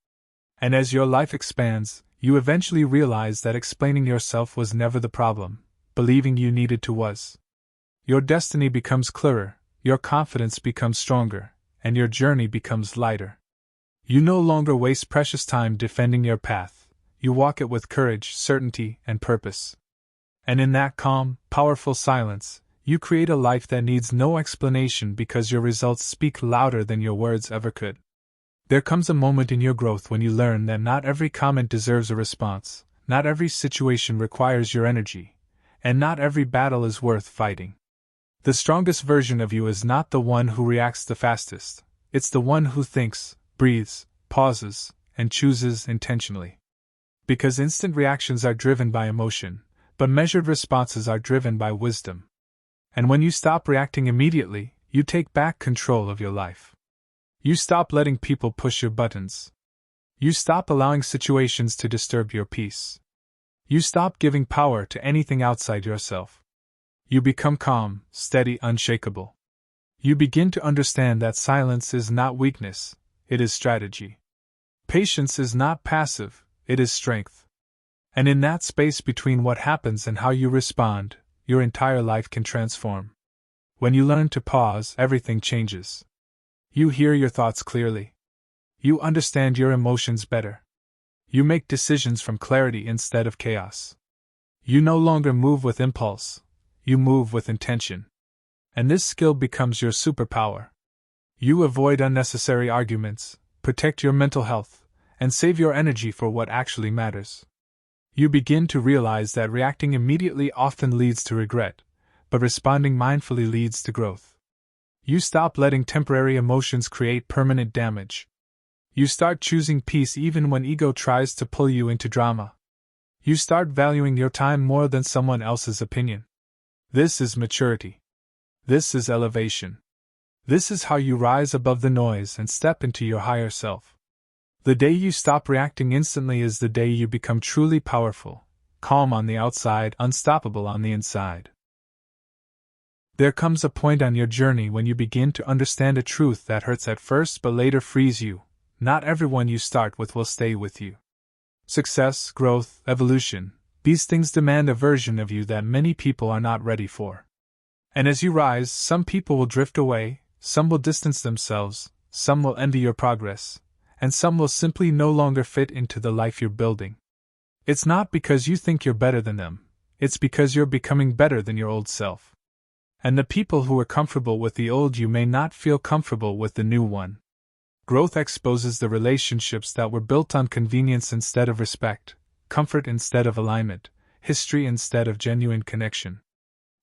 And as your life expands, you eventually realize that explaining yourself was never the problem, believing you needed to was. Your destiny becomes clearer, your confidence becomes stronger, and your journey becomes lighter. You no longer waste precious time defending your path, you walk it with courage, certainty, and purpose. And in that calm, powerful silence, you create a life that needs no explanation because your results speak louder than your words ever could. There comes a moment in your growth when you learn that not every comment deserves a response, not every situation requires your energy, and not every battle is worth fighting. The strongest version of you is not the one who reacts the fastest, it's the one who thinks, breathes, pauses, and chooses intentionally. Because instant reactions are driven by emotion, but measured responses are driven by wisdom. And when you stop reacting immediately, you take back control of your life. You stop letting people push your buttons. You stop allowing situations to disturb your peace. You stop giving power to anything outside yourself. You become calm, steady, unshakable. You begin to understand that silence is not weakness, it is strategy. Patience is not passive, it is strength. And in that space between what happens and how you respond, your entire life can transform. When you learn to pause, everything changes. You hear your thoughts clearly. You understand your emotions better. You make decisions from clarity instead of chaos. You no longer move with impulse, you move with intention. And this skill becomes your superpower. You avoid unnecessary arguments, protect your mental health, and save your energy for what actually matters. You begin to realize that reacting immediately often leads to regret, but responding mindfully leads to growth. You stop letting temporary emotions create permanent damage. You start choosing peace even when ego tries to pull you into drama. You start valuing your time more than someone else's opinion. This is maturity. This is elevation. This is how you rise above the noise and step into your higher self. The day you stop reacting instantly is the day you become truly powerful, calm on the outside, unstoppable on the inside. There comes a point on your journey when you begin to understand a truth that hurts at first but later frees you. Not everyone you start with will stay with you. Success, growth, evolution, these things demand a version of you that many people are not ready for. And as you rise, some people will drift away, some will distance themselves, some will envy your progress, and some will simply no longer fit into the life you're building. It's not because you think you're better than them, it's because you're becoming better than your old self. And the people who are comfortable with the old you may not feel comfortable with the new one. Growth exposes the relationships that were built on convenience instead of respect, comfort instead of alignment, history instead of genuine connection.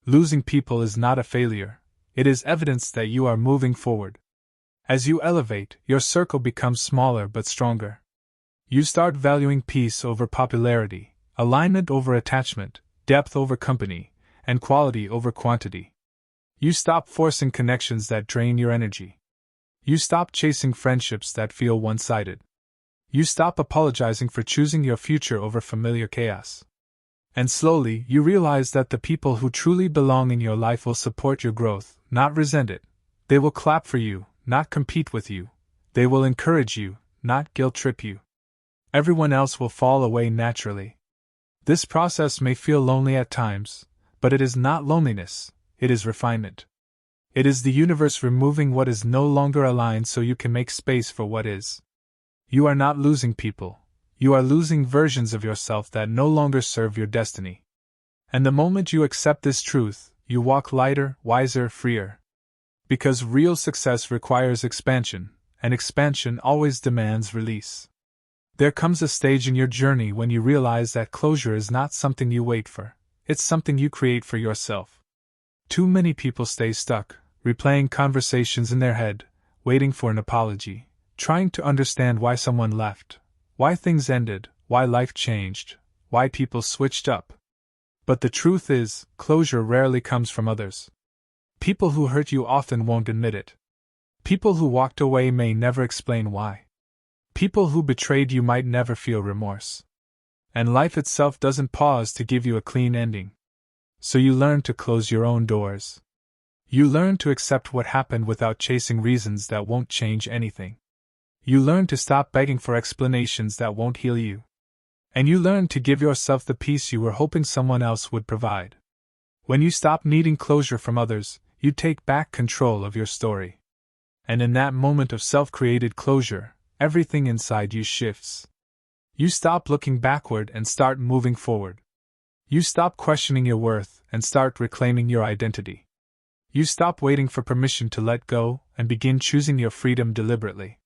Losing people is not a failure, it is evidence that you are moving forward. As you elevate, your circle becomes smaller but stronger. You start valuing peace over popularity, alignment over attachment, depth over company, and quality over quantity. You stop forcing connections that drain your energy. You stop chasing friendships that feel one-sided. You stop apologizing for choosing your future over familiar chaos. And slowly, you realize that the people who truly belong in your life will support your growth, not resent it. They will clap for you, not compete with you. They will encourage you, not guilt-trip you. Everyone else will fall away naturally. This process may feel lonely at times, but it is not loneliness, it is refinement. It is the universe removing what is no longer aligned so you can make space for what is. You are not losing people, you are losing versions of yourself that no longer serve your destiny. And the moment you accept this truth, you walk lighter, wiser, freer. Because real success requires expansion, and expansion always demands release. There comes a stage in your journey when you realize that closure is not something you wait for, it's something you create for yourself. Too many people stay stuck, replaying conversations in their head, waiting for an apology, trying to understand why someone left, why things ended, why life changed, why people switched up. But the truth is, closure rarely comes from others. People who hurt you often won't admit it. People who walked away may never explain why. People who betrayed you might never feel remorse. And life itself doesn't pause to give you a clean ending. So you learn to close your own doors. You learn to accept what happened without chasing reasons that won't change anything. You learn to stop begging for explanations that won't heal you. And you learn to give yourself the peace you were hoping someone else would provide. When you stop needing closure from others, you take back control of your story. And in that moment of self-created closure, everything inside you shifts. You stop looking backward and start moving forward. You stop questioning your worth and start reclaiming your identity. You stop waiting for permission to let go and begin choosing your freedom deliberately.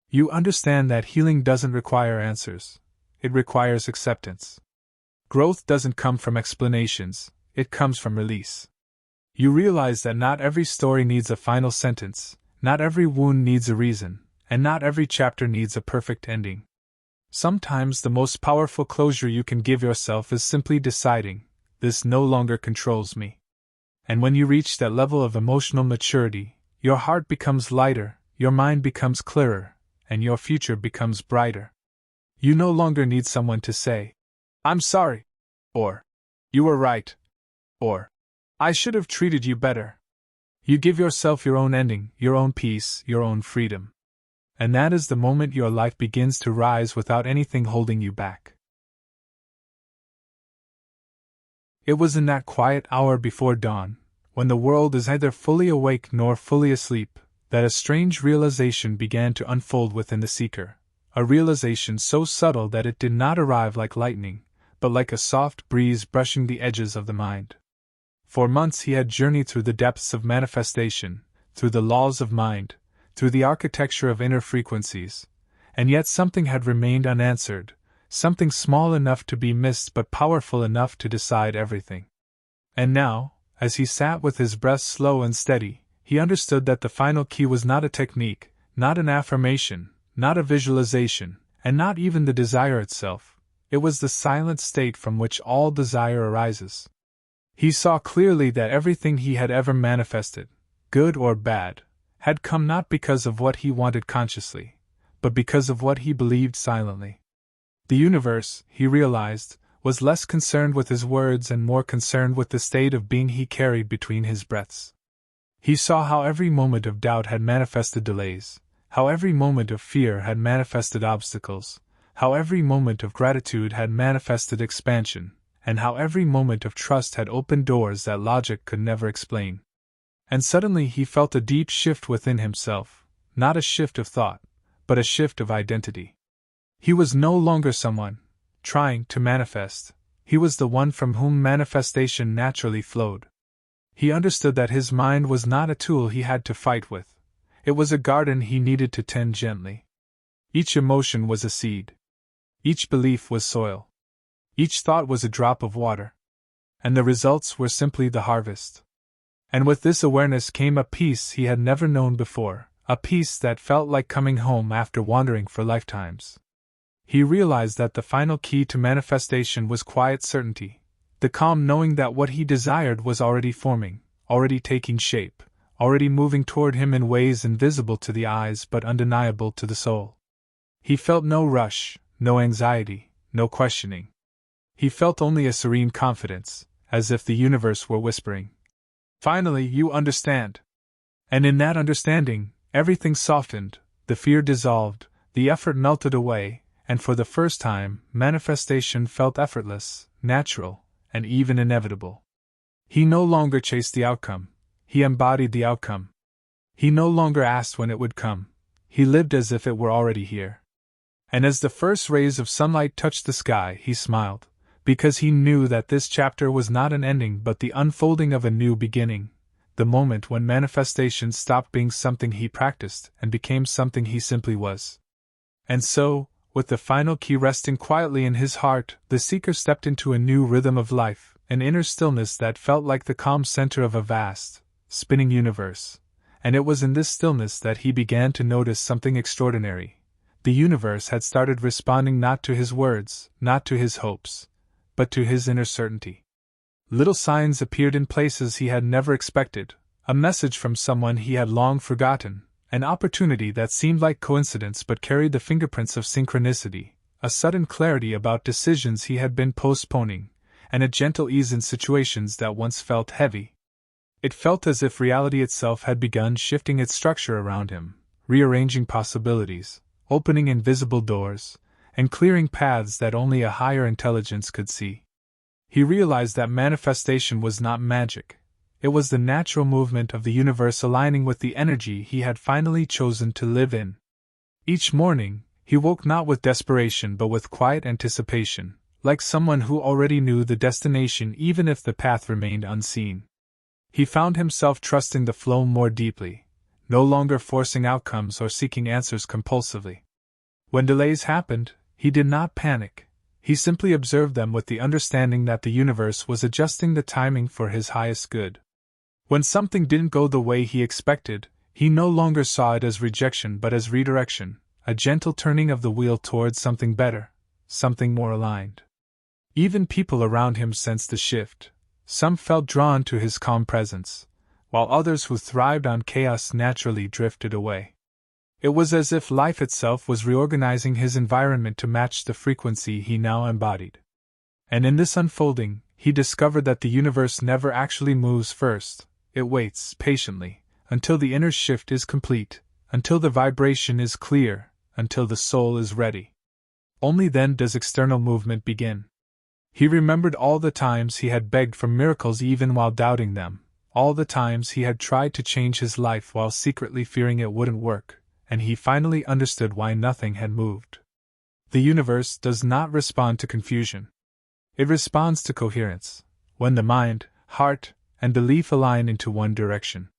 You understand that healing doesn't require answers. It requires acceptance. Growth doesn't come from explanations, it comes from release. You realize that not every story needs a final sentence, not every wound needs a reason, and not every chapter needs a perfect ending. Sometimes the most powerful closure you can give yourself is simply deciding, this no longer controls me. And when you reach that level of emotional maturity, your heart becomes lighter, your mind becomes clearer, and your future becomes brighter. You no longer need someone to say, I'm sorry, or, you were right, or, I should have treated you better. You give yourself your own ending, your own peace, your own freedom. And that is the moment your life begins to rise without anything holding you back. It was in that quiet hour before dawn, when the world is neither fully awake nor fully asleep, that a strange realization began to unfold within the seeker, a realization so subtle that it did not arrive like lightning, but like a soft breeze brushing the edges of the mind. For months he had journeyed through the depths of manifestation, through the laws of mind, through the architecture of inner frequencies, and yet something had remained unanswered, something small enough to be missed but powerful enough to decide everything. And now, as he sat with his breath slow and steady, he understood that the final key was not a technique, not an affirmation, not a visualization, and not even the desire itself. It was the silent state from which all desire arises. He saw clearly that everything he had ever manifested, good or bad, had come not because of what he wanted consciously, but because of what he believed silently. The universe, he realized, was less concerned with his words and more concerned with the state of being he carried between his breaths. He saw how every moment of doubt had manifested delays, how every moment of fear had manifested obstacles, how every moment of gratitude had manifested expansion, and how every moment of trust had opened doors that logic could never explain. And suddenly he felt a deep shift within himself, not a shift of thought, but a shift of identity. He was no longer someone trying to manifest, he was the one from whom manifestation naturally flowed. He understood that his mind was not a tool he had to fight with, it was a garden he needed to tend gently. Each emotion was a seed. Each belief was soil. Each thought was a drop of water. And the results were simply the harvest. And with this awareness came a peace he had never known before, a peace that felt like coming home after wandering for lifetimes. He realized that the final key to manifestation was quiet certainty, the calm knowing that what he desired was already forming, already taking shape, already moving toward him in ways invisible to the eyes but undeniable to the soul. He felt no rush, no anxiety, no questioning. He felt only a serene confidence, as if the universe were whispering, "Finally, you understand." And in that understanding, everything softened, the fear dissolved, the effort melted away, and for the first time, manifestation felt effortless, natural, and even inevitable. He no longer chased the outcome, he embodied the outcome. He no longer asked when it would come, he lived as if it were already here. And as the first rays of sunlight touched the sky, he smiled, because he knew that this chapter was not an ending but the unfolding of a new beginning, the moment when manifestation stopped being something he practiced and became something he simply was. And so, with the final key resting quietly in his heart, the seeker stepped into a new rhythm of life, an inner stillness that felt like the calm center of a vast, spinning universe. And it was in this stillness that he began to notice something extraordinary. The universe had started responding not to his words, not to his hopes, but to his inner certainty. Little signs appeared in places he had never expected, a message from someone he had long forgotten, an opportunity that seemed like coincidence but carried the fingerprints of synchronicity, a sudden clarity about decisions he had been postponing, and a gentle ease in situations that once felt heavy. It felt as if reality itself had begun shifting its structure around him, rearranging possibilities, opening invisible doors, and clearing paths that only a higher intelligence could see. He realized that manifestation was not magic. It was the natural movement of the universe aligning with the energy he had finally chosen to live in. Each morning, he woke not with desperation but with quiet anticipation, like someone who already knew the destination even if the path remained unseen. He found himself trusting the flow more deeply, no longer forcing outcomes or seeking answers compulsively. When delays happened, he did not panic. He simply observed them with the understanding that the universe was adjusting the timing for his highest good. When something didn't go the way he expected, he no longer saw it as rejection but as redirection, a gentle turning of the wheel towards something better, something more aligned. Even people around him sensed the shift. Some felt drawn to his calm presence, while others who thrived on chaos naturally drifted away. It was as if life itself was reorganizing his environment to match the frequency he now embodied. And in this unfolding, he discovered that the universe never actually moves first. It waits patiently, until the inner shift is complete, until the vibration is clear, until the soul is ready. Only then does external movement begin. He remembered all the times he had begged for miracles even while doubting them, all the times he had tried to change his life while secretly fearing it wouldn't work, and he finally understood why nothing had moved. The universe does not respond to confusion. It responds to coherence, when the mind, heart, and belief align into one direction.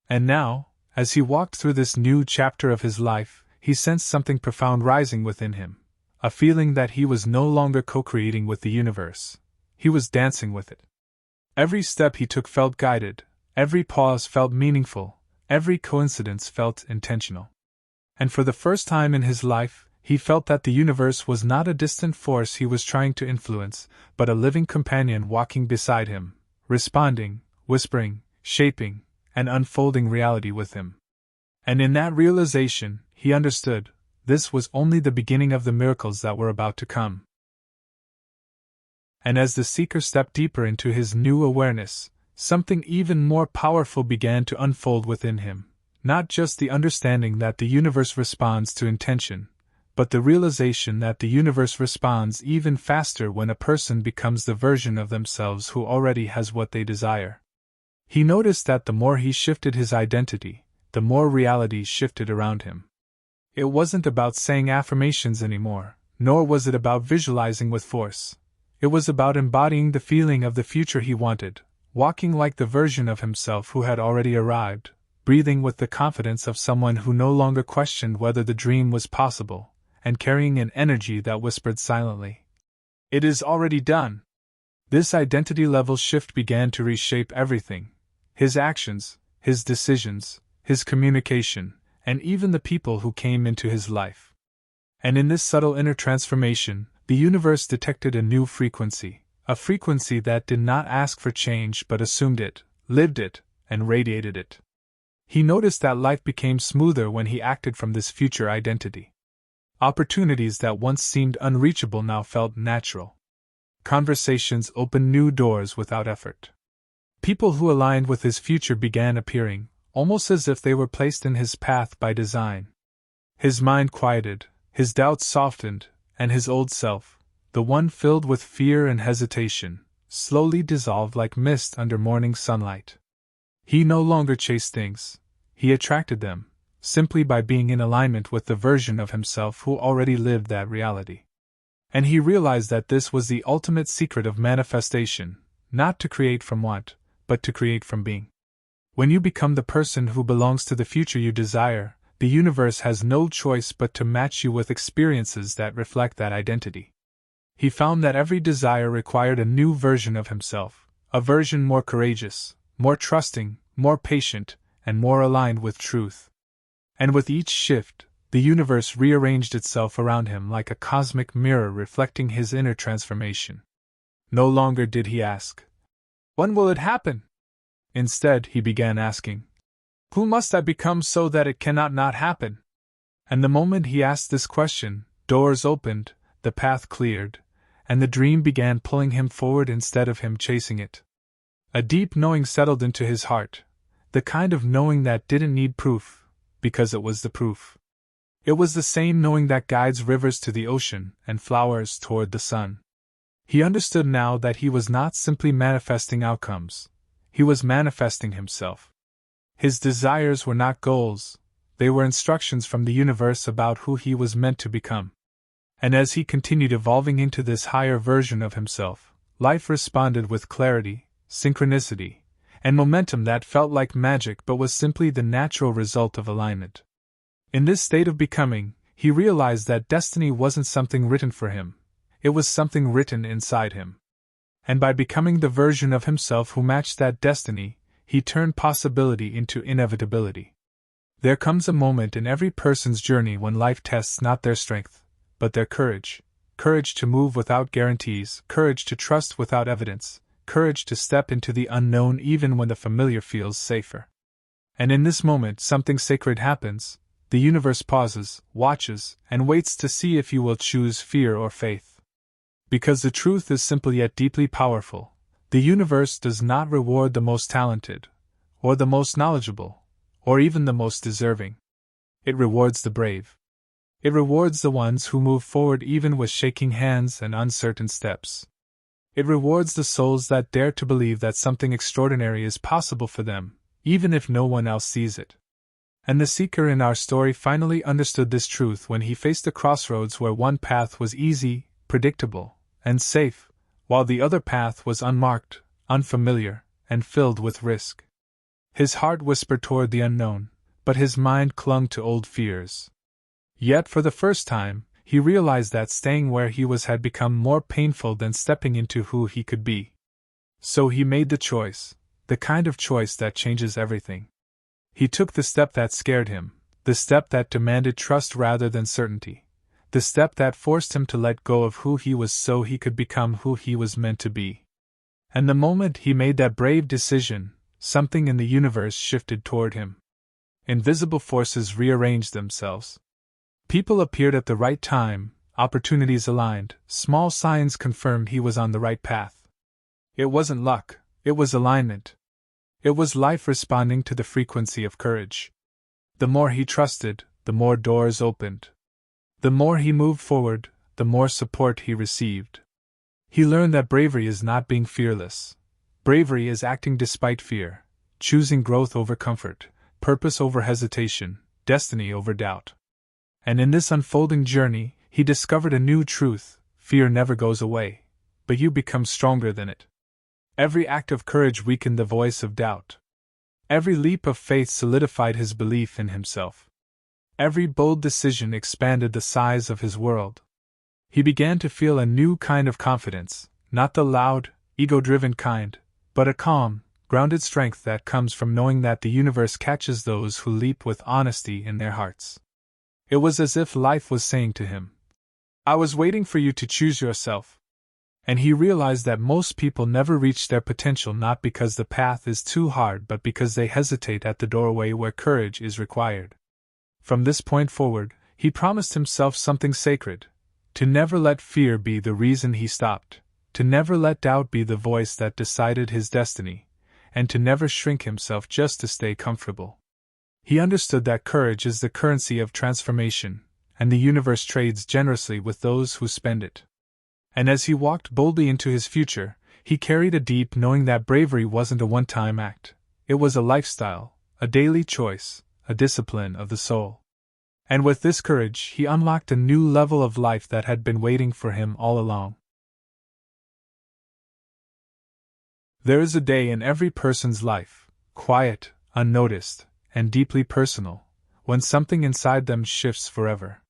And now, as he walked through this new chapter of his life, he sensed something profound rising within him, a feeling that he was no longer co-creating with the universe. He was dancing with it. Every step he took felt guided, every pause felt meaningful, every coincidence felt intentional. And for the first time in his life, he felt that the universe was not a distant force he was trying to influence, but a living companion walking beside him, responding, whispering, shaping, and unfolding reality with him. And in that realization, he understood, this was only the beginning of the miracles that were about to come. And as the seeker stepped deeper into his new awareness, something even more powerful began to unfold within him, not just the understanding that the universe responds to intention, but the realization that the universe responds even faster when a person becomes the version of themselves who already has what they desire. He noticed that the more he shifted his identity, the more reality shifted around him. It wasn't about saying affirmations anymore, nor was it about visualizing with force. It was about embodying the feeling of the future he wanted, walking like the version of himself who had already arrived, breathing with the confidence of someone who no longer questioned whether the dream was possible, and carrying an energy that whispered silently, "It is already done." This identity level shift began to reshape everything: his actions, his decisions, his communication, and even the people who came into his life. And in this subtle inner transformation, the universe detected a new frequency, a frequency that did not ask for change but assumed it, lived it, and radiated it. He noticed that life became smoother when he acted from this future identity. Opportunities that once seemed unreachable now felt natural. Conversations opened new doors without effort. People who aligned with his future began appearing, almost as if they were placed in his path by design. His mind quieted, his doubts softened, and his old self, the one filled with fear and hesitation, slowly dissolved like mist under morning sunlight. He no longer chased things, he attracted them, simply by being in alignment with the version of himself who already lived that reality. And he realized that this was the ultimate secret of manifestation, not to create from want, but to create from being. When you become the person who belongs to the future you desire, the universe has no choice but to match you with experiences that reflect that identity. He found that every desire required a new version of himself, a version more courageous, more trusting, more patient, and more aligned with truth. And with each shift, the universe rearranged itself around him like a cosmic mirror reflecting his inner transformation. No longer did he ask, When will it happen? Instead, he began asking, who must I become so that it cannot not happen? And the moment he asked this question, doors opened, the path cleared, and the dream began pulling him forward instead of him chasing it. A deep knowing settled into his heart, the kind of knowing that didn't need proof, because it was the proof. It was the same knowing that guides rivers to the ocean and flowers toward the sun. He understood now that he was not simply manifesting outcomes, he was manifesting himself. His desires were not goals, they were instructions from the universe about who he was meant to become. And as he continued evolving into this higher version of himself, life responded with clarity, synchronicity, and momentum that felt like magic but was simply the natural result of alignment. In this state of becoming, he realized that destiny wasn't something written for him, it was something written inside him. And by becoming the version of himself who matched that destiny, he turned possibility into inevitability. There comes a moment in every person's journey when life tests not their strength, but their courage. Courage to move without guarantees, courage to trust without evidence, courage to step into the unknown even when the familiar feels safer. And in this moment, something sacred happens. The universe pauses, watches, and waits to see if you will choose fear or faith. Because the truth is simple yet deeply powerful. The universe does not reward the most talented, or the most knowledgeable, or even the most deserving. It rewards the brave. It rewards the ones who move forward even with shaking hands and uncertain steps. It rewards the souls that dare to believe that something extraordinary is possible for them, even if no one else sees it. And the seeker in our story finally understood this truth when he faced a crossroads where one path was easy, predictable, and safe, while the other path was unmarked, unfamiliar, and filled with risk. His heart whispered toward the unknown, but his mind clung to old fears. Yet for the first time, he realized that staying where he was had become more painful than stepping into who he could be. So he made the choice, the kind of choice that changes everything. He took the step that scared him, the step that demanded trust rather than certainty, the step that forced him to let go of who he was so he could become who he was meant to be. And the moment he made that brave decision, something in the universe shifted toward him. Invisible forces rearranged themselves. People appeared at the right time, opportunities aligned, small signs confirmed he was on the right path. It wasn't luck, it was alignment. It was life responding to the frequency of courage. The more he trusted, the more doors opened. The more he moved forward, the more support he received. He learned that bravery is not being fearless. Bravery is acting despite fear, choosing growth over comfort, purpose over hesitation, destiny over doubt. And in this unfolding journey, he discovered a new truth: fear never goes away, but you become stronger than it. Every act of courage weakened the voice of doubt. Every leap of faith solidified his belief in himself. Every bold decision expanded the size of his world. He began to feel a new kind of confidence, not the loud, ego-driven kind, but a calm, grounded strength that comes from knowing that the universe catches those who leap with honesty in their hearts. It was as if life was saying to him, "I was waiting for you to choose yourself." And he realized that most people never reach their potential not because the path is too hard but because they hesitate at the doorway where courage is required. From this point forward, he promised himself something sacred: to never let fear be the reason he stopped, to never let doubt be the voice that decided his destiny, and to never shrink himself just to stay comfortable. He understood that courage is the currency of transformation, and the universe trades generously with those who spend it. And as he walked boldly into his future, he carried a deep knowing that bravery wasn't a one-time act. It was a lifestyle, a daily choice, a discipline of the soul. And with this courage, he unlocked a new level of life that had been waiting for him all along. There is a day in every person's life, quiet, unnoticed, and deeply personal, when something inside them shifts forever.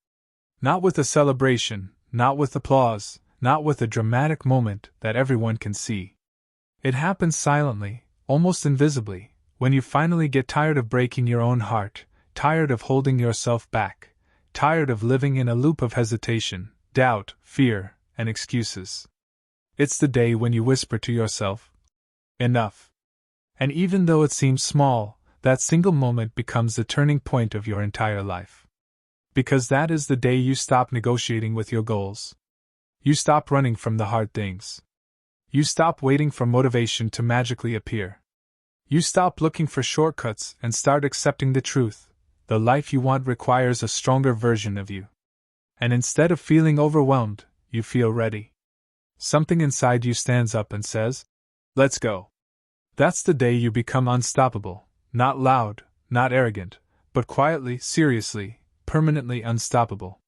Not with a celebration, not with applause, not with a dramatic moment that everyone can see. It happens silently, almost invisibly, when you finally get tired of breaking your own heart, tired of holding yourself back, tired of living in a loop of hesitation, doubt, fear, and excuses. It's the day when you whisper to yourself, Enough. And even though it seems small, that single moment becomes the turning point of your entire life. Because that is the day you stop negotiating with your goals. You stop running from the hard things. You stop waiting for motivation to magically appear. You stop looking for shortcuts and start accepting the truth. The life you want requires a stronger version of you. And instead of feeling overwhelmed, you feel ready. Something inside you stands up and says, "Let's go." That's the day you become unstoppable, not loud, not arrogant, but quietly, seriously, permanently unstoppable.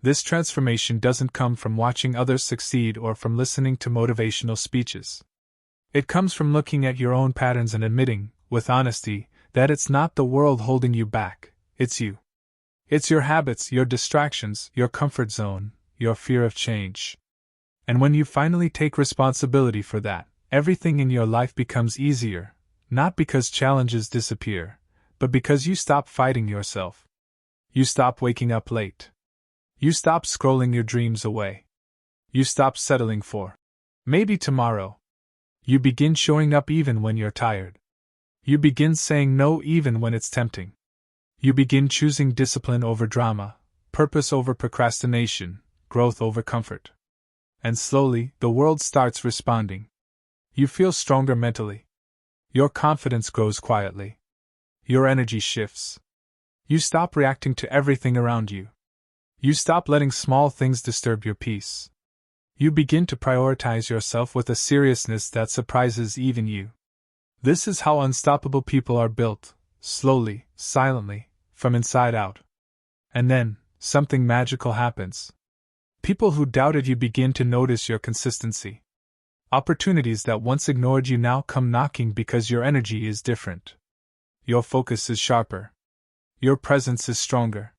This transformation doesn't come from watching others succeed or from listening to motivational speeches. It comes from looking at your own patterns and admitting, with honesty, that it's not the world holding you back, it's you. It's your habits, your distractions, your comfort zone, your fear of change. And when you finally take responsibility for that, everything in your life becomes easier, not because challenges disappear, but because you stop fighting yourself. You stop waking up late. You stop scrolling your dreams away. You stop settling for maybe tomorrow. You begin showing up even when you're tired. You begin saying no even when it's tempting. You begin choosing discipline over drama, purpose over procrastination, growth over comfort. And slowly, the world starts responding. You feel stronger mentally. Your confidence grows quietly. Your energy shifts. You stop reacting to everything around you. You stop letting small things disturb your peace. You begin to prioritize yourself with a seriousness that surprises even you. This is how unstoppable people are built, slowly, silently, from inside out. And then, something magical happens. People who doubted you begin to notice your consistency. Opportunities that once ignored you now come knocking because your energy is different. Your focus is sharper. Your presence is stronger.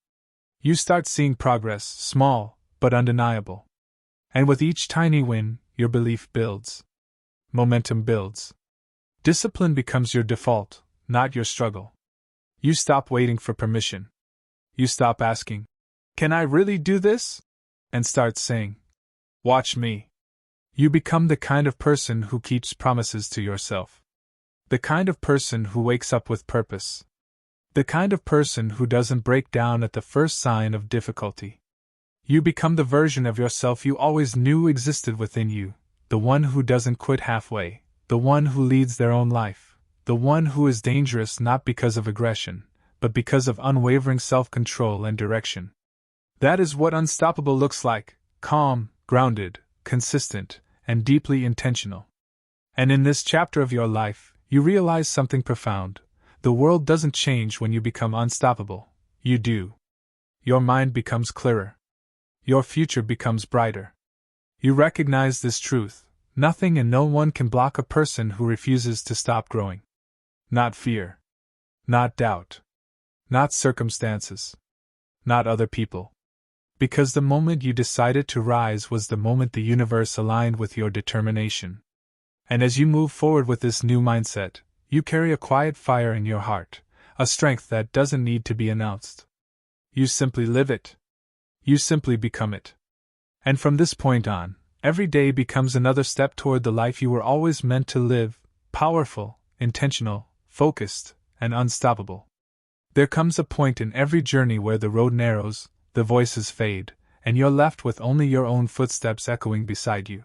You start seeing progress, small, but undeniable. And with each tiny win, your belief builds. Momentum builds. Discipline becomes your default, not your struggle. You stop waiting for permission. You stop asking, "Can I really do this?" and start saying, "Watch me." You become the kind of person who keeps promises to yourself. The kind of person who wakes up with purpose. The kind of person who doesn't break down at the first sign of difficulty. You become the version of yourself you always knew existed within you, the one who doesn't quit halfway, the one who leads their own life, the one who is dangerous not because of aggression, but because of unwavering self-control and direction. That is what unstoppable looks like: calm, grounded, consistent, and deeply intentional. And in this chapter of your life, you realize something profound. The world doesn't change when you become unstoppable. You do. Your mind becomes clearer. Your future becomes brighter. You recognize this truth: nothing and no one can block a person who refuses to stop growing. Not fear. Not doubt. Not circumstances. Not other people. Because the moment you decided to rise was the moment the universe aligned with your determination. And as you move forward with this new mindset, you carry a quiet fire in your heart, a strength that doesn't need to be announced. You simply live it. You simply become it. And from this point on, every day becomes another step toward the life you were always meant to live: powerful, intentional, focused, and unstoppable. There comes a point in every journey where the road narrows, the voices fade, and you're left with only your own footsteps echoing beside you.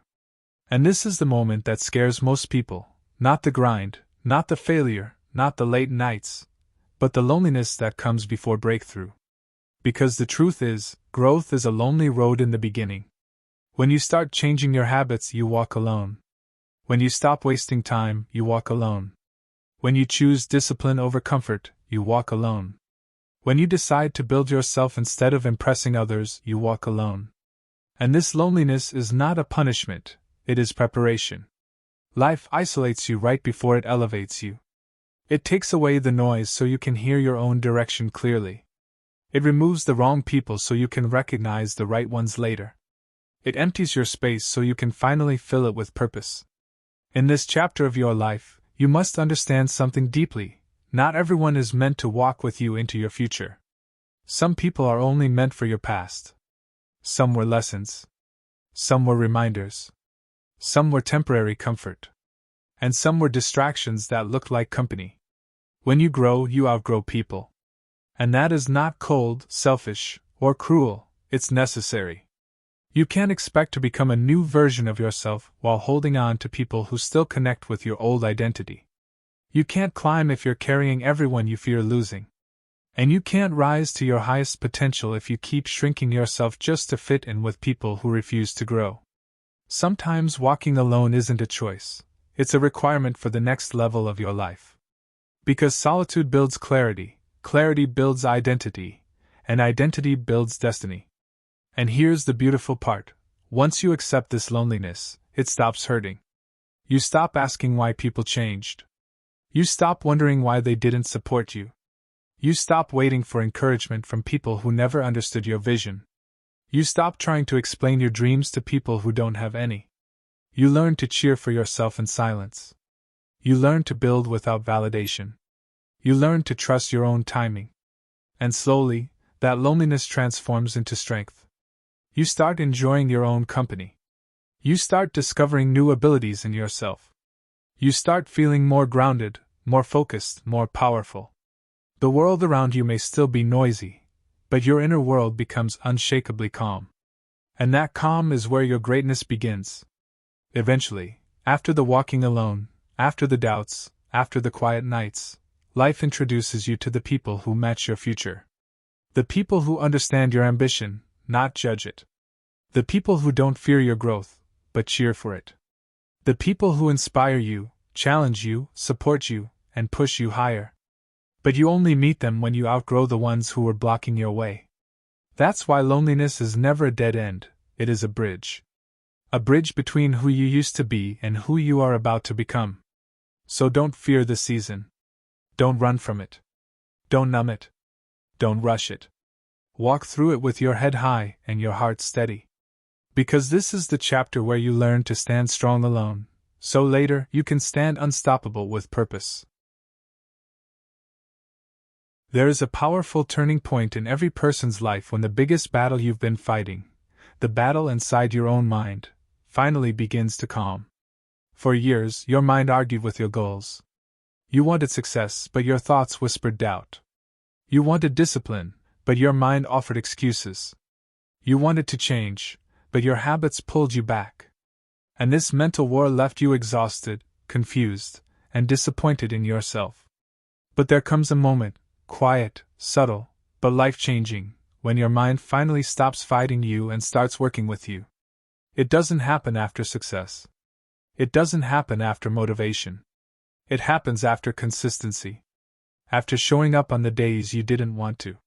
And this is the moment that scares most people: not the grind, not the failure, not the late nights, but the loneliness that comes before breakthrough. Because the truth is, growth is a lonely road in the beginning. When you start changing your habits, you walk alone. When you stop wasting time, you walk alone. When you choose discipline over comfort, you walk alone. When you decide to build yourself instead of impressing others, you walk alone. And this loneliness is not a punishment, it is preparation. Life isolates you right before it elevates you. It takes away the noise so you can hear your own direction clearly. It removes the wrong people so you can recognize the right ones later. It empties your space so you can finally fill it with purpose. In this chapter of your life, you must understand something deeply: not everyone is meant to walk with you into your future. Some people are only meant for your past. Some were lessons. Some were reminders. Some were temporary comfort. And some were distractions that looked like company. When you grow, you outgrow people. And that is not cold, selfish, or cruel, it's necessary. You can't expect to become a new version of yourself while holding on to people who still connect with your old identity. You can't climb if you're carrying everyone you fear losing. And you can't rise to your highest potential if you keep shrinking yourself just to fit in with people who refuse to grow. Sometimes walking alone isn't a choice, it's a requirement for the next level of your life. Because solitude builds clarity, clarity builds identity, and identity builds destiny. And here's the beautiful part: once you accept this loneliness, it stops hurting. You stop asking why people changed. You stop wondering why they didn't support you. You stop waiting for encouragement from people who never understood your vision. You stop trying to explain your dreams to people who don't have any. You learn to cheer for yourself in silence. You learn to build without validation. You learn to trust your own timing. And slowly, that loneliness transforms into strength. You start enjoying your own company. You start discovering new abilities in yourself. You start feeling more grounded, more focused, more powerful. The world around you may still be noisy, but your inner world becomes unshakably calm. And that calm is where your greatness begins. Eventually, after the walking alone, after the doubts, after the quiet nights, life introduces you to the people who match your future. The people who understand your ambition, not judge it. The people who don't fear your growth, but cheer for it. The people who inspire you, challenge you, support you, and push you higher. But you only meet them when you outgrow the ones who were blocking your way. That's why loneliness is never a dead end, it is a bridge. A bridge between who you used to be and who you are about to become. So don't fear the season. Don't run from it. Don't numb it. Don't rush it. Walk through it with your head high and your heart steady. Because this is the chapter where you learn to stand strong alone, so later you can stand unstoppable with purpose. There is a powerful turning point in every person's life when the biggest battle you've been fighting, the battle inside your own mind, finally begins to calm. For years, your mind argued with your goals. You wanted success, but your thoughts whispered doubt. You wanted discipline, but your mind offered excuses. You wanted to change, but your habits pulled you back. And this mental war left you exhausted, confused, and disappointed in yourself. But there comes a moment, quiet, subtle, but life-changing, when your mind finally stops fighting you and starts working with you. It doesn't happen after success. It doesn't happen after motivation. It happens after consistency. After showing up on the days you didn't want to.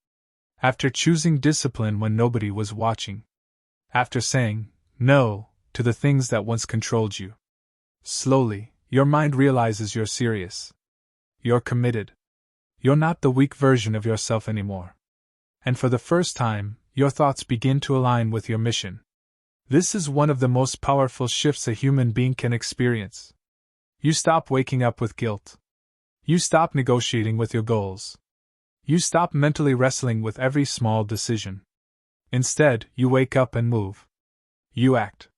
After choosing discipline when nobody was watching. After saying no to the things that once controlled you. Slowly, your mind realizes you're serious. You're committed. You're not the weak version of yourself anymore. And for the first time, your thoughts begin to align with your mission. This is one of the most powerful shifts a human being can experience. You stop waking up with guilt. You stop negotiating with your goals. You stop mentally wrestling with every small decision. Instead, you wake up and move. You act.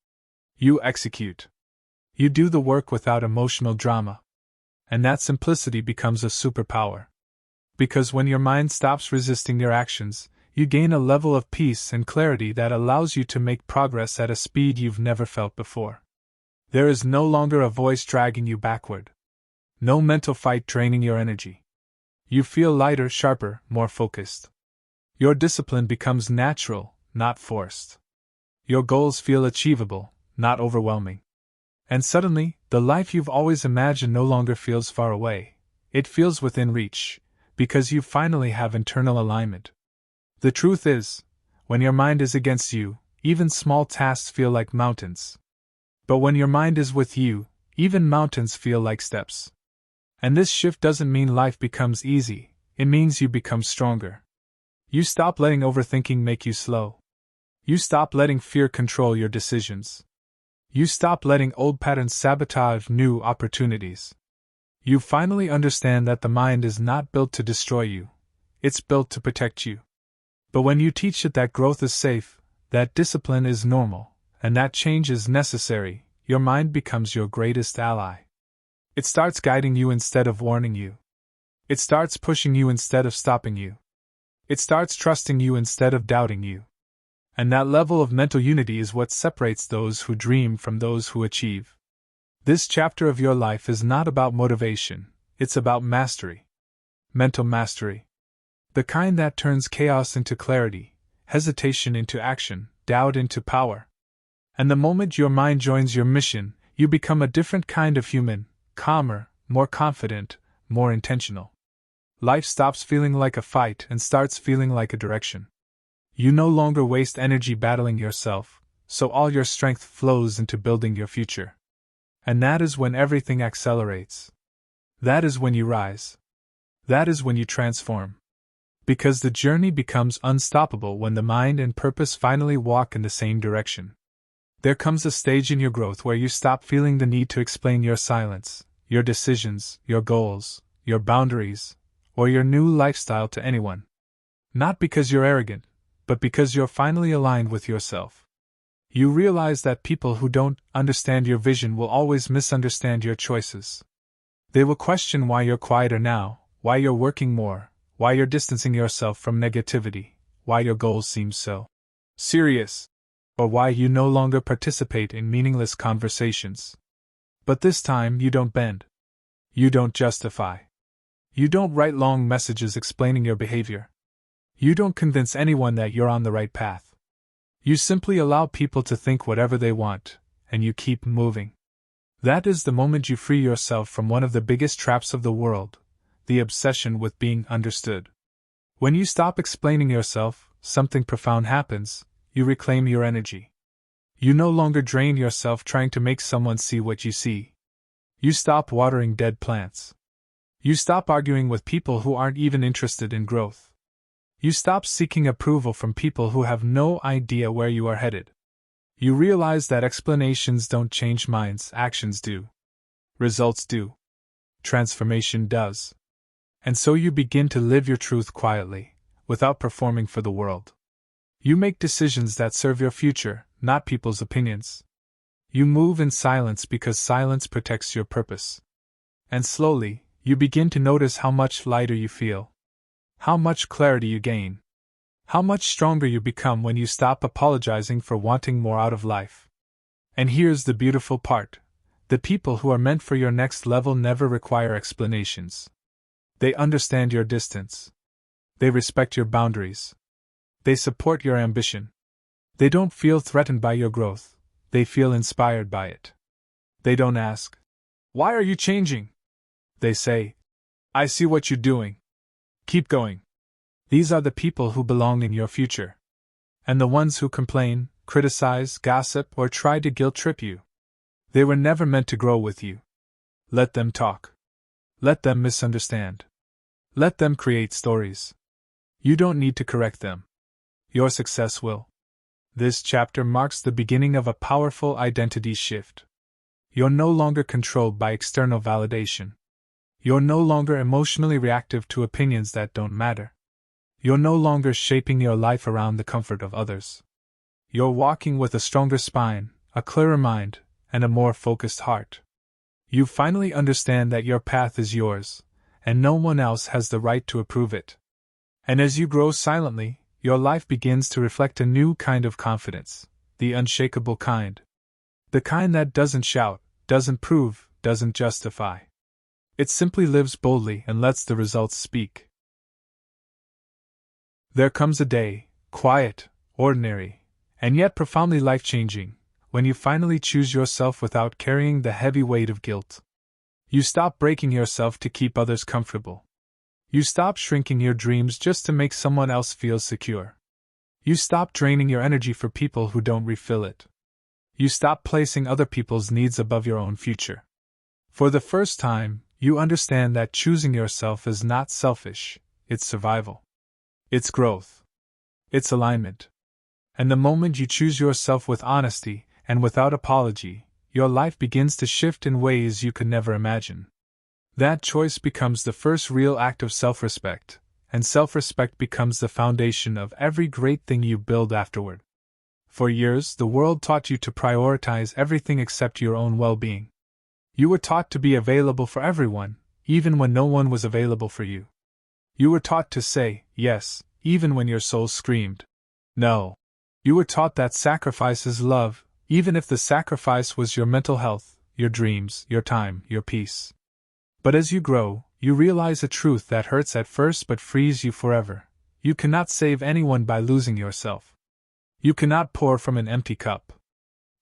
You execute. You do the work without emotional drama. And that simplicity becomes a superpower. Because when your mind stops resisting your actions, you gain a level of peace and clarity that allows you to make progress at a speed you've never felt before. There is no longer a voice dragging you backward. No mental fight draining your energy. You feel lighter, sharper, more focused. Your discipline becomes natural, not forced. Your goals feel achievable, not overwhelming. And suddenly, the life you've always imagined no longer feels far away. It feels within reach, because you finally have internal alignment. The truth is, when your mind is against you, even small tasks feel like mountains. But when your mind is with you, even mountains feel like steps. And this shift doesn't mean life becomes easy, it means you become stronger. You stop letting overthinking make you slow. You stop letting fear control your decisions. You stop letting old patterns sabotage new opportunities. You finally understand that the mind is not built to destroy you, it's built to protect you. But when you teach it that growth is safe, that discipline is normal, and that change is necessary, your mind becomes your greatest ally. It starts guiding you instead of warning you. It starts pushing you instead of stopping you. It starts trusting you instead of doubting you. And that level of mental unity is what separates those who dream from those who achieve. This chapter of your life is not about motivation, it's about mastery. Mental mastery. The kind that turns chaos into clarity, hesitation into action, doubt into power. And the moment your mind joins your mission, you become a different kind of human, calmer, more confident, more intentional. Life stops feeling like a fight and starts feeling like a direction. You no longer waste energy battling yourself, so all your strength flows into building your future. And that is when everything accelerates. That is when you rise. That is when you transform. Because the journey becomes unstoppable when the mind and purpose finally walk in the same direction. There comes a stage in your growth where you stop feeling the need to explain your silence, your decisions, your goals, your boundaries, or your new lifestyle to anyone. Not because you're arrogant, but because you're finally aligned with yourself. You realize that people who don't understand your vision will always misunderstand your choices. They will question why you're quieter now, why you're working more, why you're distancing yourself from negativity, why your goals seem so serious, or why you no longer participate in meaningless conversations. But this time you don't bend. You don't justify. You don't write long messages explaining your behavior. You don't convince anyone that you're on the right path. You simply allow people to think whatever they want, and you keep moving. That is the moment you free yourself from one of the biggest traps of the world, the obsession with being understood. When you stop explaining yourself, something profound happens. You reclaim your energy. You no longer drain yourself trying to make someone see what you see. You stop watering dead plants. You stop arguing with people who aren't even interested in growth. You stop seeking approval from people who have no idea where you are headed. You realize that explanations don't change minds, actions do. Results do. Transformation does. And so you begin to live your truth quietly, without performing for the world. You make decisions that serve your future, not people's opinions. You move in silence because silence protects your purpose. And slowly, you begin to notice how much lighter you feel. How much clarity you gain. How much stronger you become when you stop apologizing for wanting more out of life. And here's the beautiful part. The people who are meant for your next level never require explanations. They understand your distance. They respect your boundaries. They support your ambition. They don't feel threatened by your growth. They feel inspired by it. They don't ask, "Why are you changing?" They say, "I see what you're doing. Keep going." These are the people who belong in your future. And the ones who complain, criticize, gossip, or try to guilt-trip you, they were never meant to grow with you. Let them talk. Let them misunderstand. Let them create stories. You don't need to correct them. Your success will. This chapter marks the beginning of a powerful identity shift. You're no longer controlled by external validation. You're no longer emotionally reactive to opinions that don't matter. You're no longer shaping your life around the comfort of others. You're walking with a stronger spine, a clearer mind, and a more focused heart. You finally understand that your path is yours, and no one else has the right to approve it. And as you grow silently, your life begins to reflect a new kind of confidence, the unshakable kind. The kind that doesn't shout, doesn't prove, doesn't justify. It simply lives boldly and lets the results speak. There comes a day, quiet, ordinary, and yet profoundly life-changing, when you finally choose yourself without carrying the heavy weight of guilt. You stop breaking yourself to keep others comfortable. You stop shrinking your dreams just to make someone else feel secure. You stop draining your energy for people who don't refill it. You stop placing other people's needs above your own future. For the first time, you understand that choosing yourself is not selfish, it's survival. It's growth. It's alignment. And the moment you choose yourself with honesty, and without apology, your life begins to shift in ways you could never imagine. That choice becomes the first real act of self-respect, and self-respect becomes the foundation of every great thing you build afterward. For years, the world taught you to prioritize everything except your own well-being. You were taught to be available for everyone, even when no one was available for you. You were taught to say yes, even when your soul screamed no. You were taught that sacrifice is love, even if the sacrifice was your mental health, your dreams, your time, your peace. But as you grow, you realize a truth that hurts at first but frees you forever. You cannot save anyone by losing yourself. You cannot pour from an empty cup.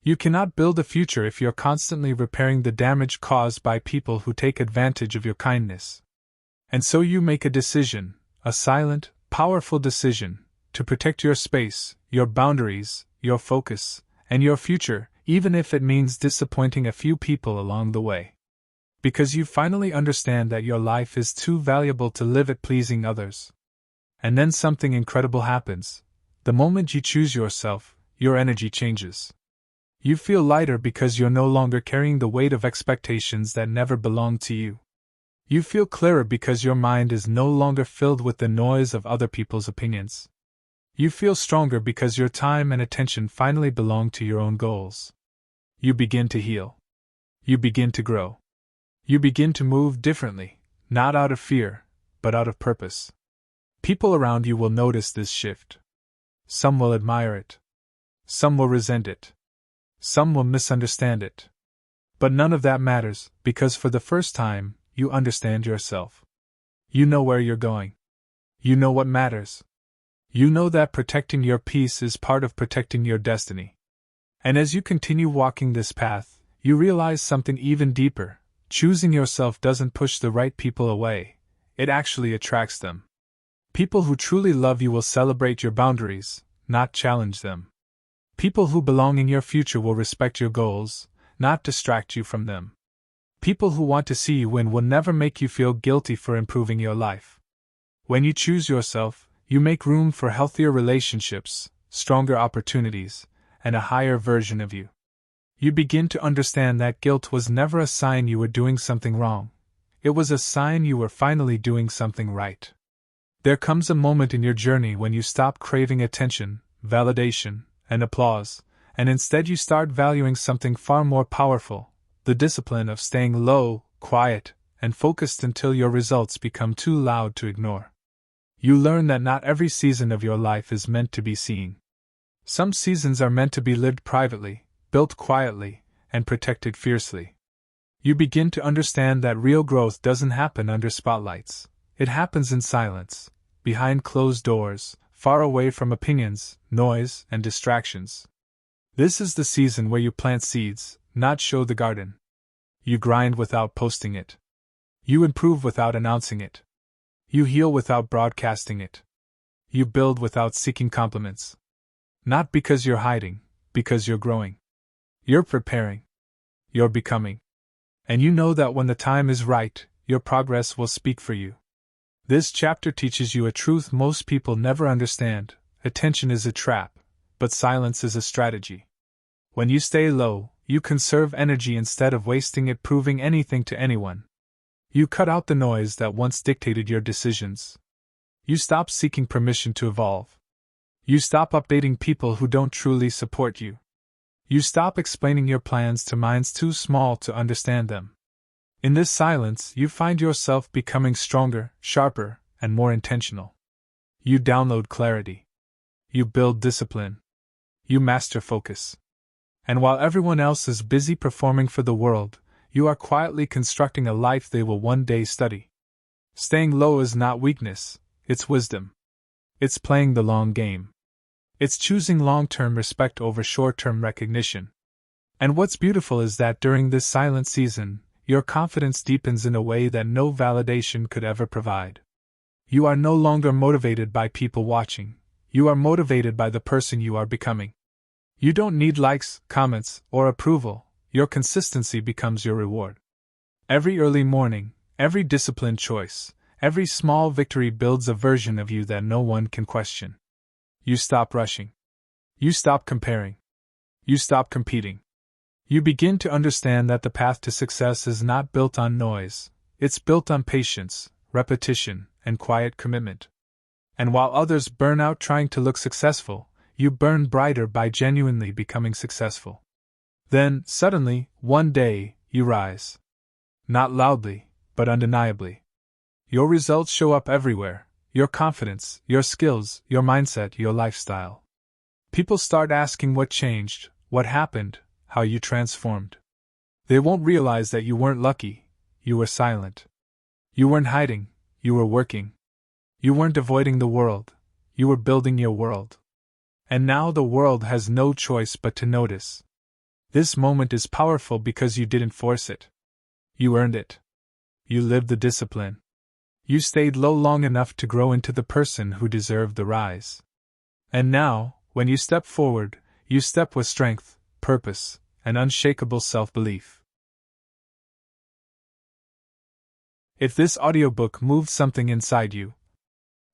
You cannot build a future if you're constantly repairing the damage caused by people who take advantage of your kindness. And so you make a decision, a silent, powerful decision, to protect your space, your boundaries, your focus, and your future, even if it means disappointing a few people along the way. Because you finally understand that your life is too valuable to live it pleasing others. And then something incredible happens. The moment you choose yourself, your energy changes. You feel lighter because you're no longer carrying the weight of expectations that never belonged to you. You feel clearer because your mind is no longer filled with the noise of other people's opinions. You feel stronger because your time and attention finally belong to your own goals. You begin to heal. You begin to grow. You begin to move differently, not out of fear, but out of purpose. People around you will notice this shift. Some will admire it. Some will resent it. Some will misunderstand it. But none of that matters, because for the first time, you understand yourself. You know where you're going. You know what matters. You know that protecting your peace is part of protecting your destiny. And as you continue walking this path, you realize something even deeper. Choosing yourself doesn't push the right people away, it actually attracts them. People who truly love you will celebrate your boundaries, not challenge them. People who belong in your future will respect your goals, not distract you from them. People who want to see you win will never make you feel guilty for improving your life. When you choose yourself, you make room for healthier relationships, stronger opportunities, and a higher version of you. You begin to understand that guilt was never a sign you were doing something wrong. It was a sign you were finally doing something right. There comes a moment in your journey when you stop craving attention, validation, and applause, and instead you start valuing something far more powerful, the discipline of staying low, quiet, and focused until your results become too loud to ignore. You learn that not every season of your life is meant to be seen. Some seasons are meant to be lived privately, built quietly, and protected fiercely. You begin to understand that real growth doesn't happen under spotlights. It happens in silence, behind closed doors, far away from opinions, noise, and distractions. This is the season where you plant seeds, not show the garden. You grind without posting it. You improve without announcing it. You heal without broadcasting it. You build without seeking compliments. Not because you're hiding, because you're growing. You're preparing. You're becoming. And you know that when the time is right, your progress will speak for you. This chapter teaches you a truth most people never understand. Attention is a trap, but silence is a strategy. When you stay low, you conserve energy instead of wasting it proving anything to anyone. You cut out the noise that once dictated your decisions. You stop seeking permission to evolve. You stop updating people who don't truly support you. You stop explaining your plans to minds too small to understand them. In this silence, you find yourself becoming stronger, sharper, and more intentional. You download clarity. You build discipline. You master focus. And while everyone else is busy performing for the world, you are quietly constructing a life they will one day study. Staying low is not weakness, it's wisdom. It's playing the long game. It's choosing long-term respect over short-term recognition. And what's beautiful is that during this silent season, your confidence deepens in a way that no validation could ever provide. You are no longer motivated by people watching. You are motivated by the person you are becoming. You don't need likes, comments, or approval. Your consistency becomes your reward. Every early morning, every disciplined choice, every small victory builds a version of you that no one can question. You stop rushing. You stop comparing. You stop competing. You begin to understand that the path to success is not built on noise, it's built on patience, repetition, and quiet commitment. And while others burn out trying to look successful, you burn brighter by genuinely becoming successful. Then, suddenly, one day, you rise. Not loudly, but undeniably. Your results show up everywhere: your confidence, your skills, your mindset, your lifestyle. People start asking what changed, what happened, how you transformed. They won't realize that you weren't lucky, you were silent. You weren't hiding, you were working. You weren't avoiding the world, you were building your world. And now the world has no choice but to notice. This moment is powerful because you didn't force it. You earned it. You lived the discipline. You stayed low long enough to grow into the person who deserved the rise. And now, when you step forward, you step with strength, purpose, and unshakable self-belief. If this audiobook moved something inside you,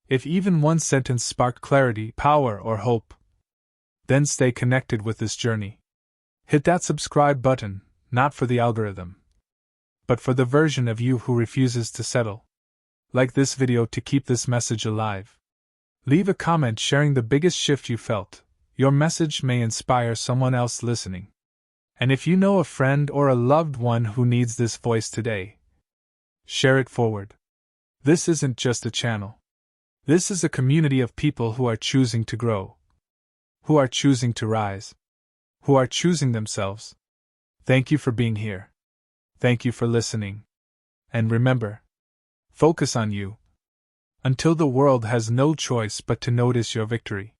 if even one sentence sparked clarity, power, or hope, then stay connected with this journey. Hit that subscribe button, not for the algorithm, but for the version of you who refuses to settle. Like this video to keep this message alive. Leave a comment sharing the biggest shift you felt. Your message may inspire someone else listening. And if you know a friend or a loved one who needs this voice today, share it forward. This isn't just a channel. This is a community of people who are choosing to grow, who are choosing to rise, who are choosing themselves. Thank you for being here. Thank you for listening. And remember, focus on you, until the world has no choice but to notice your victory.